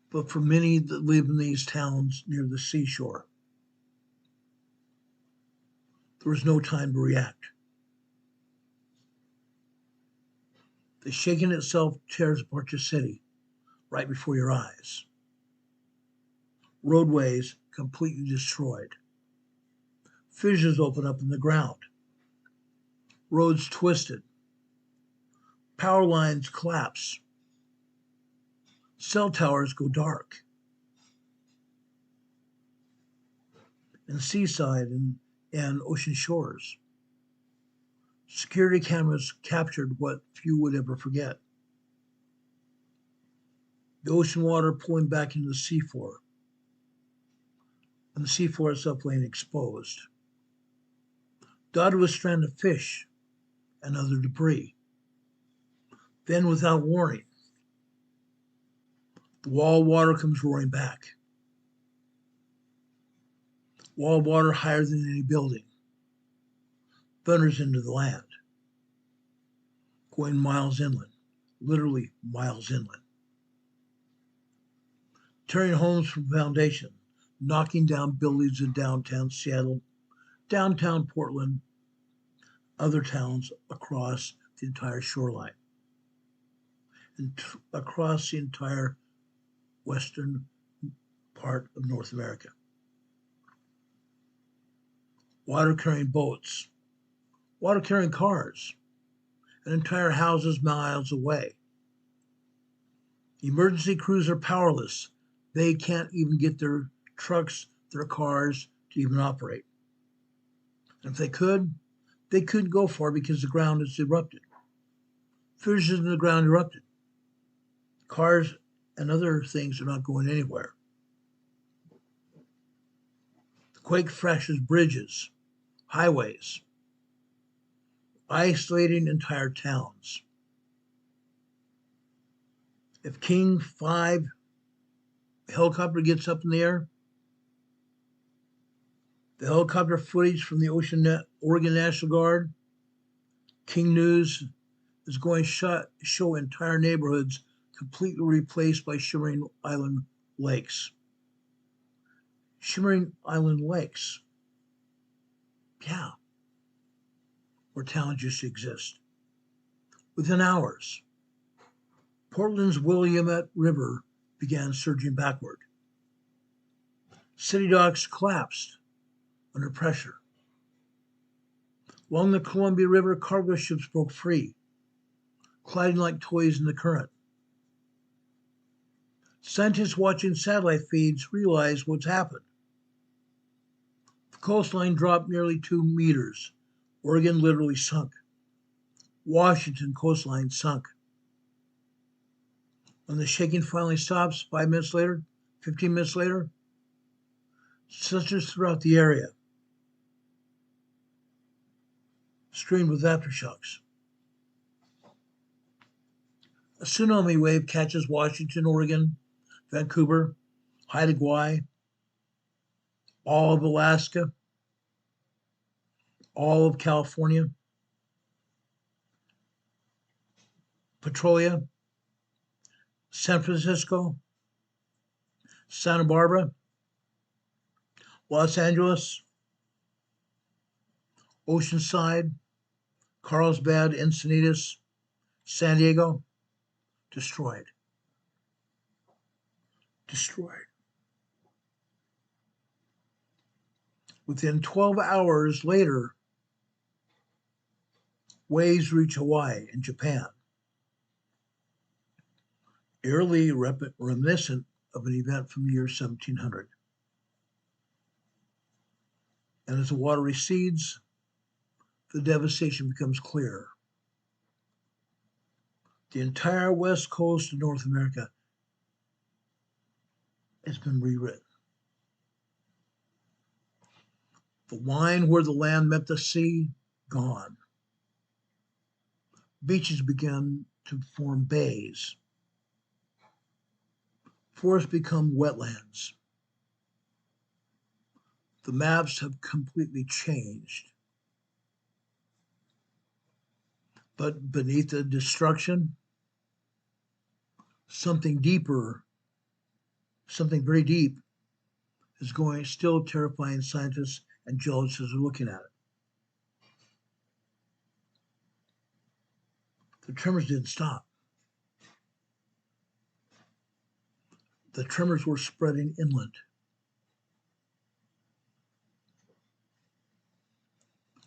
But for many that live in these towns near the seashore, there was no time to react. The shaking itself tears apart your city right before your eyes. Roadways completely destroyed. Fissures open up in the ground. Roads twisted. Power lines collapse. Cell towers go dark. And seaside and ocean shores, security cameras captured what few would ever forget. The ocean water pulling back into the seafloor, and the seafloor itself laying exposed. Dotted with stranded fish and other debris. Then, without warning, the wall of water comes roaring back. Wall of water higher than any building. Thunders into the land, going miles inland, literally miles inland. Tearing homes from foundation, knocking down buildings in downtown Seattle, downtown Portland, other towns across the entire shoreline, and across the entire western part of North America. Water carrying boats, water carrying cars, and entire houses miles away. Emergency crews are powerless. They can't even get their trucks, their cars to even operate. And if they couldn't go far because the ground is erupted. Fissures in the ground erupted. Cars and other things are not going anywhere. The quake fractures bridges, highways, isolating entire towns. If King 5 helicopter gets up in the air, the helicopter footage from the Oregon National Guard, King News, is going to show entire neighborhoods completely replaced by shimmering island lakes. Shimmering island lakes. Yeah, where towns used to exist. Within hours, Portland's Willamette River began surging backward. City docks collapsed under pressure. Along the Columbia River, cargo ships broke free, gliding like toys in the current. Scientists watching satellite feeds realized what's happened. The coastline dropped nearly 2 meters. Oregon literally sunk. Washington coastline sunk. When the shaking finally stops, 5 minutes later, 15 minutes later, sensors throughout the area streamed with aftershocks. A tsunami wave catches Washington, Oregon, Vancouver, Haida Gwaii, all of Alaska, all of California, Petrolia, San Francisco, Santa Barbara, Los Angeles, Oceanside, Carlsbad, Encinitas, San Diego, destroyed. Destroyed. Within 12 hours later, waves reach Hawaii and Japan, eerily reminiscent of an event from the year 1700. And as the water recedes, the devastation becomes clear. The entire west coast of North America has been rewritten. The line where the land met the sea, gone. Beaches began to form bays. Forests become wetlands. The maps have completely changed. But beneath the destruction, something deeper, something very deep, is going, still terrifying scientists and geologists are looking at it. The tremors didn't stop. The tremors were spreading inland.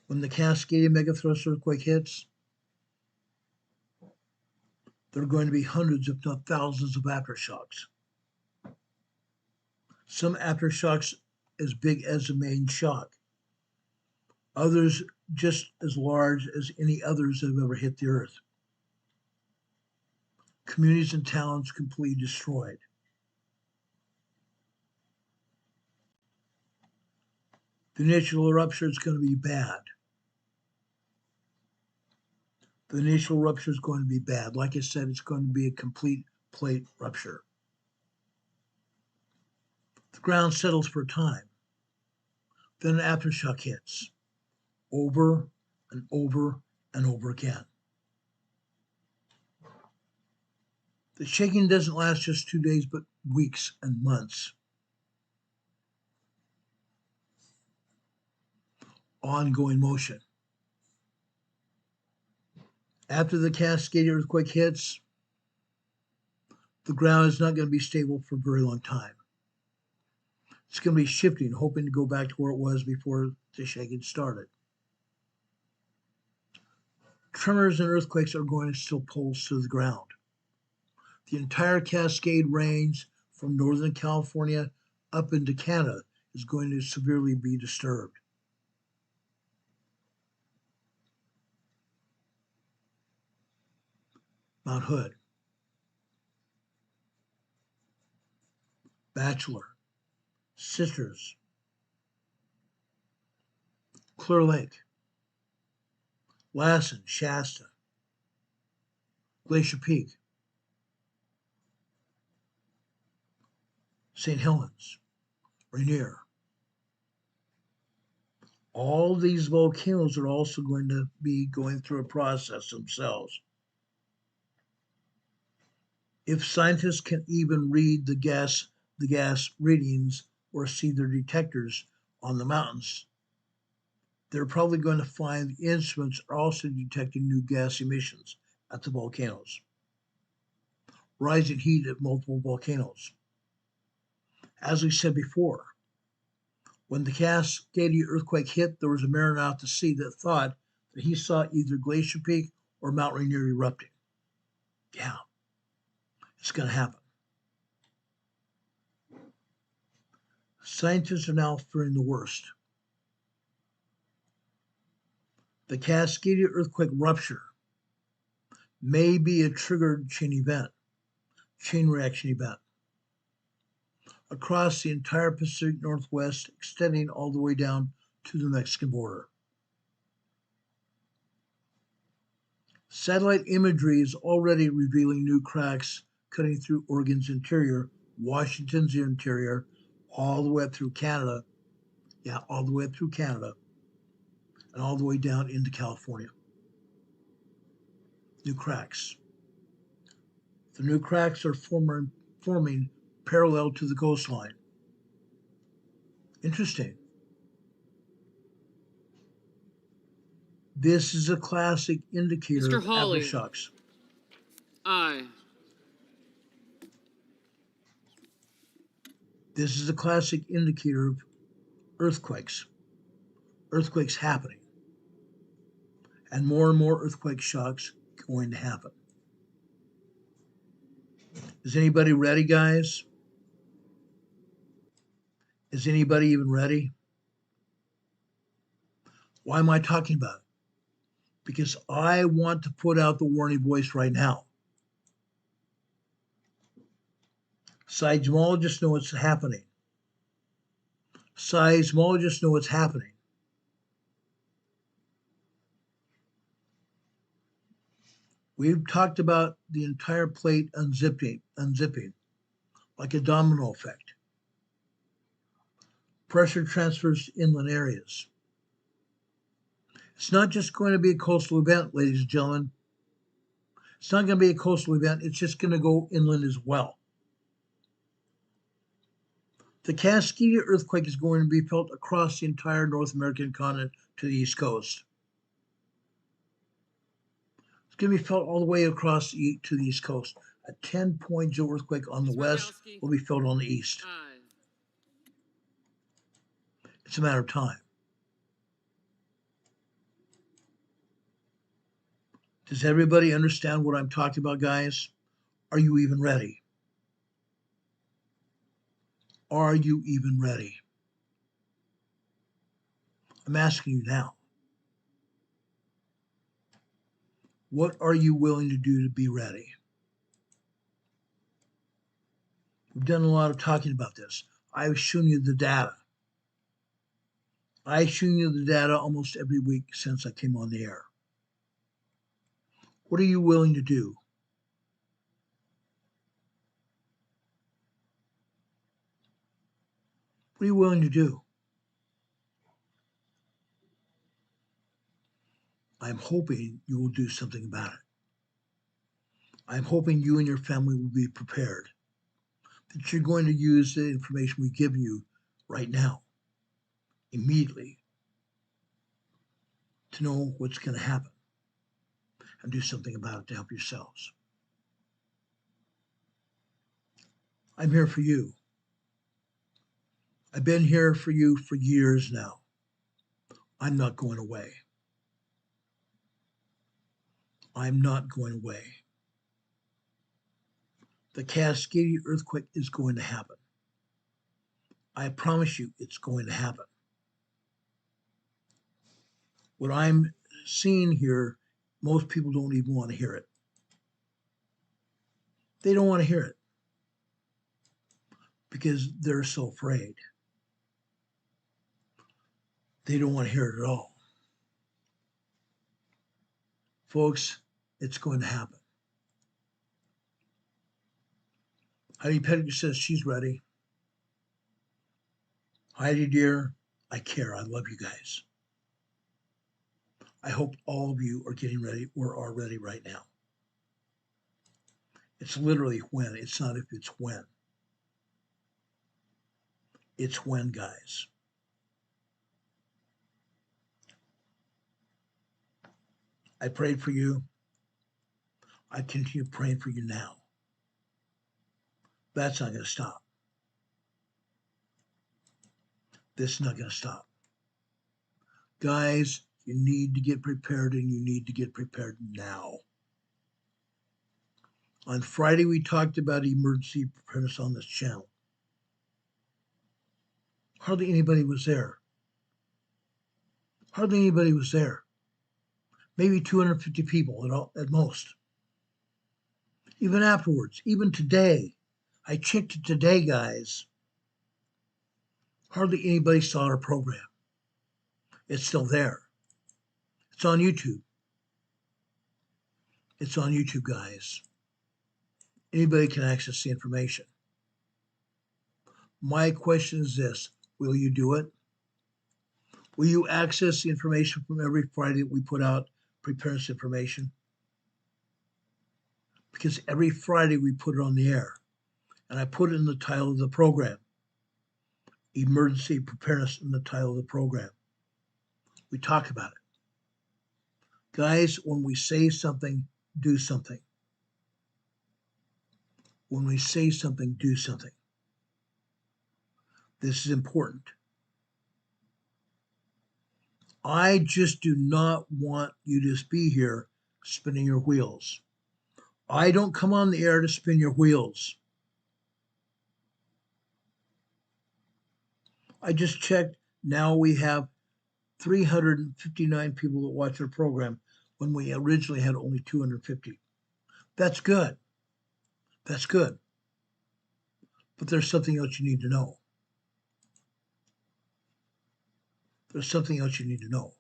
When the Cascadia megathrust earthquake hits, there are going to be hundreds, if not thousands, of aftershocks. Some aftershocks as big as the main shock. Others just as large as any others that have ever hit the earth. Communities and towns completely destroyed. The initial eruption is going to be bad. The initial rupture is going to be bad. Like I said, it's going to be a complete plate rupture. The ground settles for a time. Then an aftershock hits over and over and over again. The shaking doesn't last just 2 days, but weeks and months. Ongoing motion. After the Cascadia earthquake hits, the ground is not going to be stable for a very long time. It's going to be shifting, hoping to go back to where it was before the shaking started. Tremors and earthquakes are going to still pulse to the ground. The entire Cascade Range from Northern California up into Canada is going to severely be disturbed. Mount Hood, Bachelor, Sisters, Clear Lake, Lassen, Shasta, Glacier Peak, St. Helens, Rainier. All these volcanoes are also going to be going through a process themselves. If scientists can even read the gas readings or see their detectors on the mountains, they're probably going to find the instruments are also detecting new gas emissions at the volcanoes, rising heat at multiple volcanoes. As we said before, when the Cascadia earthquake hit, there was a mariner out to sea that thought that he saw either Glacier Peak or Mount Rainier erupting. Yeah, it's going to happen. Scientists are now fearing the worst. The Cascadia earthquake rupture may be a triggered chain reaction event, across the entire Pacific Northwest, extending all the way down to the Mexican border. Satellite imagery is already revealing new cracks cutting through Oregon's interior, Washington's interior, all the way up through Canada. Yeah, all the way up through Canada, and all the way down into California. New cracks. The new cracks are forming parallel to the coastline. Interesting. This is a classic indicator Mr. of Hawley. aftershocks. Aye. This is a classic indicator of earthquakes happening, and more earthquake shocks going to happen. Is anybody ready, guys? Is anybody even ready? Why am I talking about it? Because I want to put out the warning voice right now. Seismologists know what's happening. Seismologists know what's happening. We've talked about the entire plate unzipping like a domino effect. Pressure transfers to inland areas. It's not just going to be a coastal event, ladies and gentlemen. It's not going to be a coastal event. It's just going to go inland as well. The Cascadia earthquake is going to be felt across the entire North American continent to the East Coast. It's going to be felt all the way across to the East Coast. A 10.0 earthquake on the west will be felt on the east. Aye. It's a matter of time. Does everybody understand what I'm talking about, guys? Are you even ready? Are you even ready? I'm asking you now. What are you willing to do to be ready? We've done a lot of talking about this. I've shown you the data. I've shown you the data almost every week since I came on the air. What are you willing to do? What are you willing to do? I'm hoping you will do something about it. I'm hoping you and your family will be prepared, that you're going to use the information we give you right now, immediately, to know what's going to happen and do something about it to help yourselves. I'm here for you. I've been here for you for years now. I'm not going away. I'm not going away. The Cascadia earthquake is going to happen. I promise you it's going to happen. What I'm seeing here, most people don't even want to hear it. They don't want to hear it because they're so afraid. They don't want to hear it at all. Folks, it's going to happen. Heidi Pettigrew says she's ready. Heidi, dear, I care. I love you guys. I hope all of you are getting ready or are ready right now. It's literally when. It's not if, it's when. It's when, guys. I prayed for you. I continue praying for you now. That's not going to stop. This is not going to stop. Guys, you need to get prepared, and you need to get prepared now. On Friday, we talked about emergency preparedness on this channel. Hardly anybody was there. Hardly anybody was there. Maybe 250 people at most. Even afterwards, even today, I checked it today, guys. Hardly anybody saw our program. It's still there. It's on YouTube. It's on YouTube, guys. Anybody can access the information. My question is this: will you do it? Will you access the information from every Friday that we put out preparedness information? Because every Friday we put it on the air, and I put it in the title of the program. Emergency preparedness in the title of the program. We talk about it. Guys, when we say something, do something. When we say something, do something. This is important. I just do not want you to be here spinning your wheels. I don't come on the air to spin your wheels. I just checked. Now we have 359 people that watch our program when we originally had only 250. That's good. That's good. But there's something else you need to know. There's something else you need to know.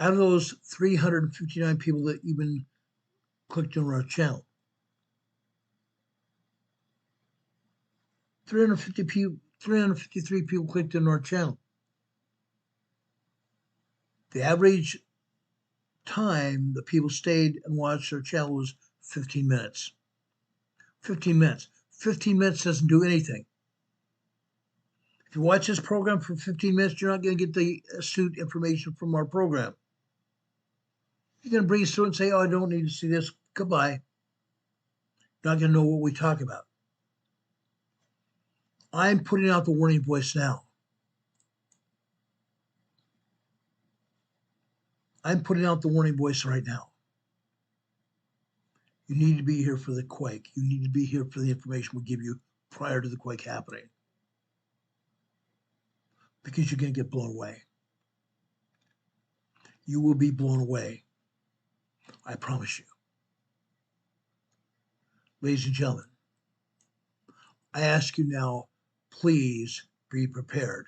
Out of those 359 people that even clicked on our channel, 353 people clicked on our channel. The average time that people stayed and watched our channel was 15 minutes. 15 minutes. 15 minutes doesn't do anything. If you watch this program for 15 minutes, you're not going to get the astute information from our program. You're going to breeze through and say, oh, I don't need to see this. Goodbye. You're not going to know what we talk about. I'm putting out the warning voice now. I'm putting out the warning voice right now. You need to be here for the quake. You need to be here for the information we give you prior to the quake happening. Because you're going to get blown away. You will be blown away. I promise you. Ladies and gentlemen, I ask you now, please be prepared.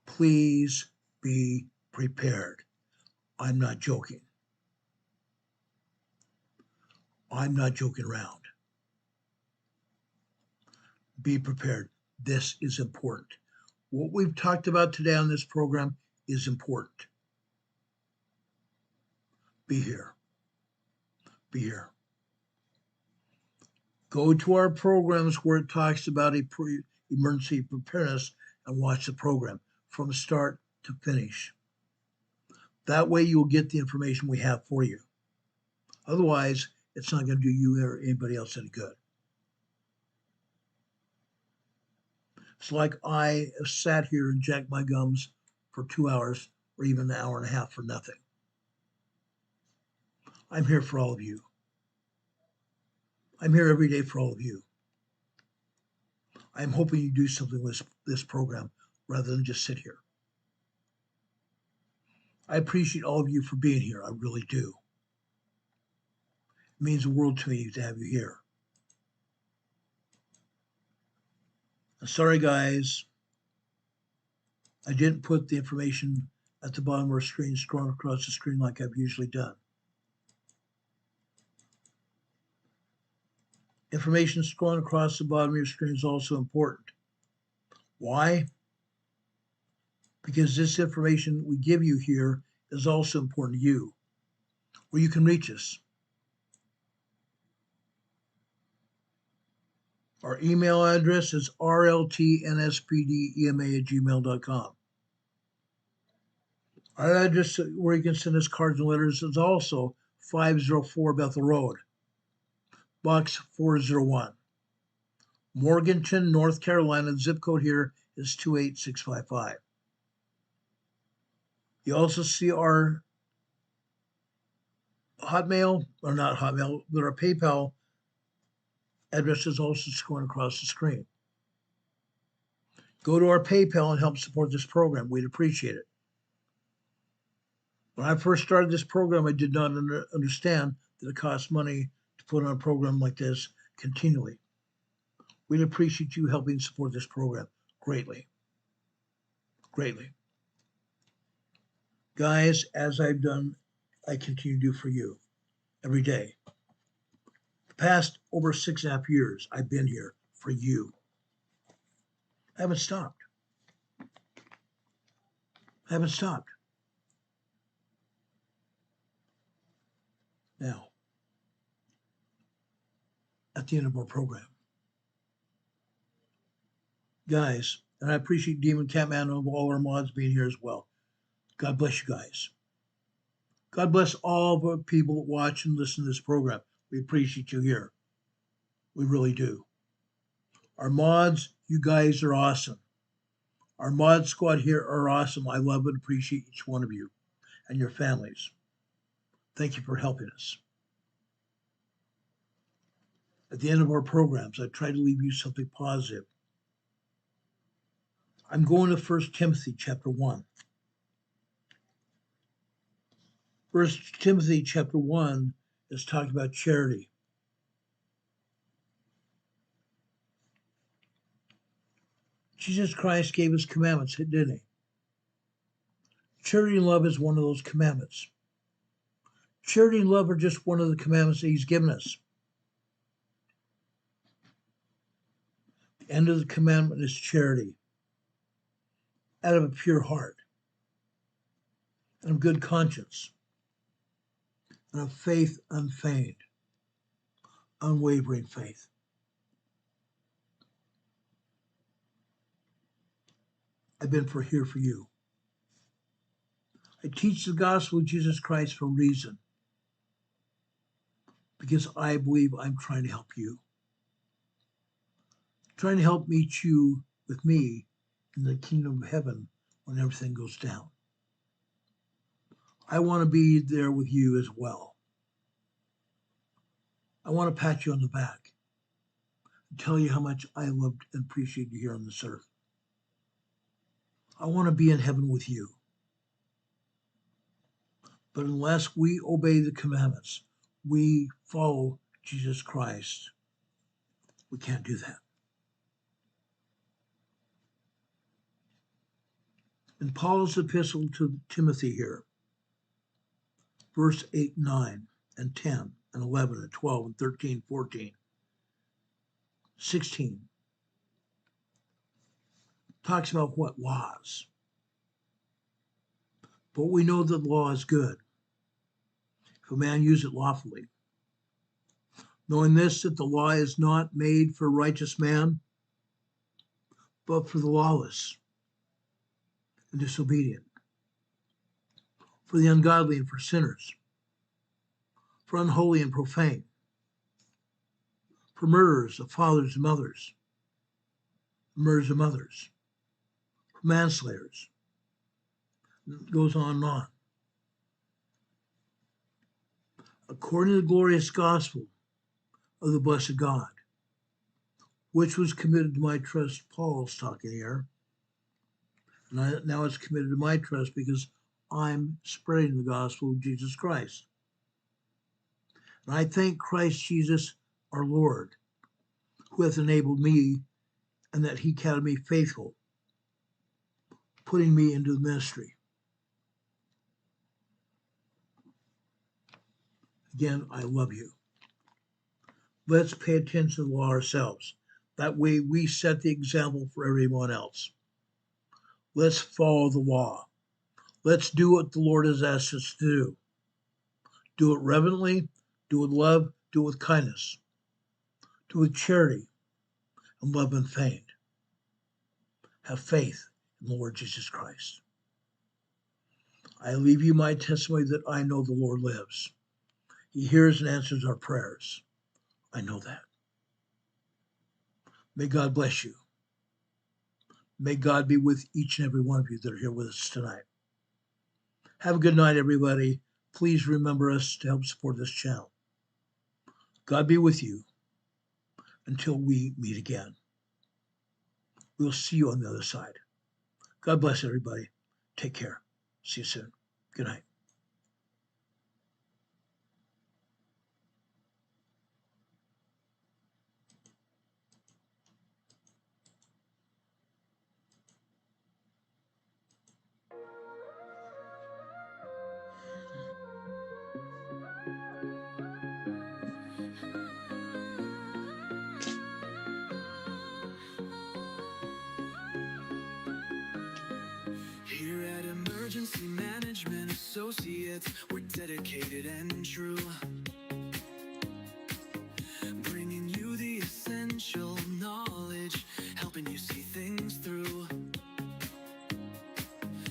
Please be prepared. I'm not joking. I'm not joking around. Be prepared. This is important. What we've talked about today on this program is important. Be here. Be here. Go to our programs where it talks about emergency preparedness and watch the program from start to finish. That way you'll get the information we have for you. Otherwise, it's not going to do you or anybody else any good. It's like I sat here and jacked my gums for 2 hours or even an hour and a half for nothing. I'm here for all of you. I'm here every day for all of you. I'm hoping you do something with this program rather than just sit here. I appreciate all of you for being here. I really do. It means the world to me to have you here. Sorry, guys. I didn't put the information at the bottom of our screen, scrolling across the screen like I've usually done. Information scrolling across the bottom of your screen is also important. Why? Because this information we give you here is also important to you. where you can reach us. Our email address is rltnspdema@gmail.com. Our address where you can send us cards and letters is also 504 Bethel Road, Box 401, Morganton, North Carolina. Zip code here is 28655. You also see our Hotmail, or not Hotmail, but our PayPal address is also going across the screen. Go to our PayPal and help support this program. We'd appreciate it. When I first started this program, I did not understand that it costs money to put on a program like this continually. We'd appreciate you helping support this program greatly. Greatly. Guys, as I've done, I continue to do for you every day. The past over 6.5 years, I've been here for you. I haven't stopped. I haven't stopped. Now, at the end of our program, guys, and I appreciate Demon Catman and all our mods being here as well. God bless you guys. God bless all the people that watch and listen to this program. We appreciate you here. We really do. Our mods, you guys are awesome. Our mod squad here are awesome. I love and appreciate each one of you and your families. Thank you for helping us. At the end of our programs, I try to leave you something positive. I'm going to 1 Timothy chapter 1. 1 Timothy chapter 1 is talking about charity. Jesus Christ gave us commandments, didn't he? Charity and love is one of those commandments. Charity and love are just one of the commandments that he's given us. The end of the commandment is charity, out of a pure heart, and of good conscience, and of faith unfeigned, unwavering faith. I've been here for you. I teach the gospel of Jesus Christ for a reason, because I believe I'm trying to help you. Trying to help meet you with me in the kingdom of heaven when everything goes down. I want to be there with you as well. I want to pat you on the back and tell you how much I loved and appreciate you here on this earth. I want to be in heaven with you. But unless we obey the commandments, we follow Jesus Christ, we can't do that. In Paul's epistle to Timothy here, verse 8, 9, and 10, and 11, and 12, and 13, 14, 16, talks about what? Laws. But we know that the law is good, if a man use it lawfully. Knowing this, that the law is not made for a righteous man, but for the lawless and disobedient, for the ungodly and for sinners, for unholy and profane, for murderers of fathers and mothers, for manslayers. It goes on and on. According to the glorious gospel of the blessed God, which was committed to my trust, Paul's talking here, and now it's committed to my trust because I'm spreading the gospel of Jesus Christ. And I thank Christ Jesus, our Lord, who hath enabled me, and that he counted me faithful, putting me into the ministry. Again, I love you. Let's pay attention to the law ourselves. That way we set the example for everyone else. Let's follow the law. Let's do what the Lord has asked us to do. Do it reverently, do it with love, do it with kindness, do it with charity and love unfeigned. Have faith in the Lord Jesus Christ. I leave you my testimony that I know the Lord lives. He hears and answers our prayers. I know that. May God bless you. May God be with each and every one of you that are here with us tonight. Have a good night, everybody. Please remember us to help support this channel. God be with you until we meet again. We'll see you on the other side. God bless everybody. Take care. See you soon. Good night. Here at Emergency Management Associates, we're dedicated and true, bringing you the essential knowledge, helping you see things through.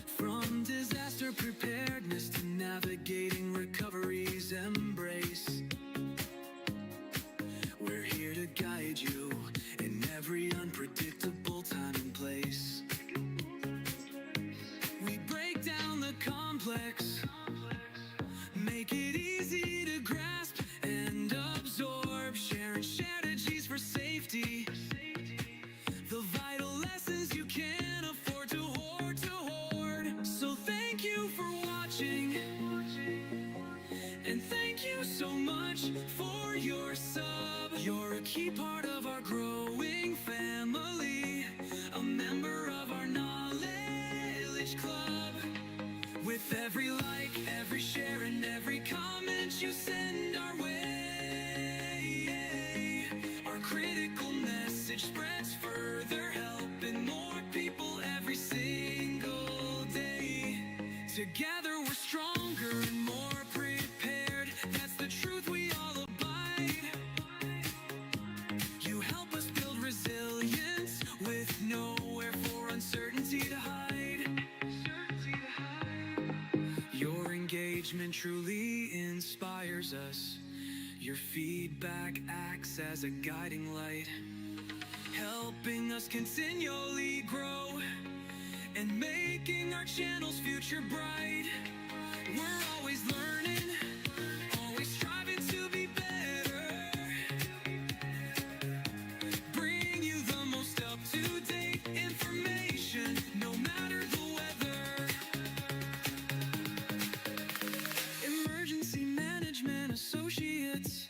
From disaster preparedness to navigating recovery's embrace, we're here to guide you in every unpredictable time and place. We break down the complex, make it easy to grasp and absorb, sharing strategies for safety, the vital lessons you can't afford to hoard, So thank you for watching, and thank you so much for your sub. You're a key part of our growing family, a member of our knowledge club. With every like, every share, and every comment you send our way, our critical message spreads further, helping more people every single day. Together we're stronger and more prepared. That's the truth we all abide. You help us build resilience with nowhere for uncertainty to hide. Your engagement truly inspires us. Your feedback acts as a guiding light, helping us continually grow and making our channel's future bright. We're always learning, always striving to be better. Bring you the most up-to-date information, no matter the weather. Emergency Management Associates.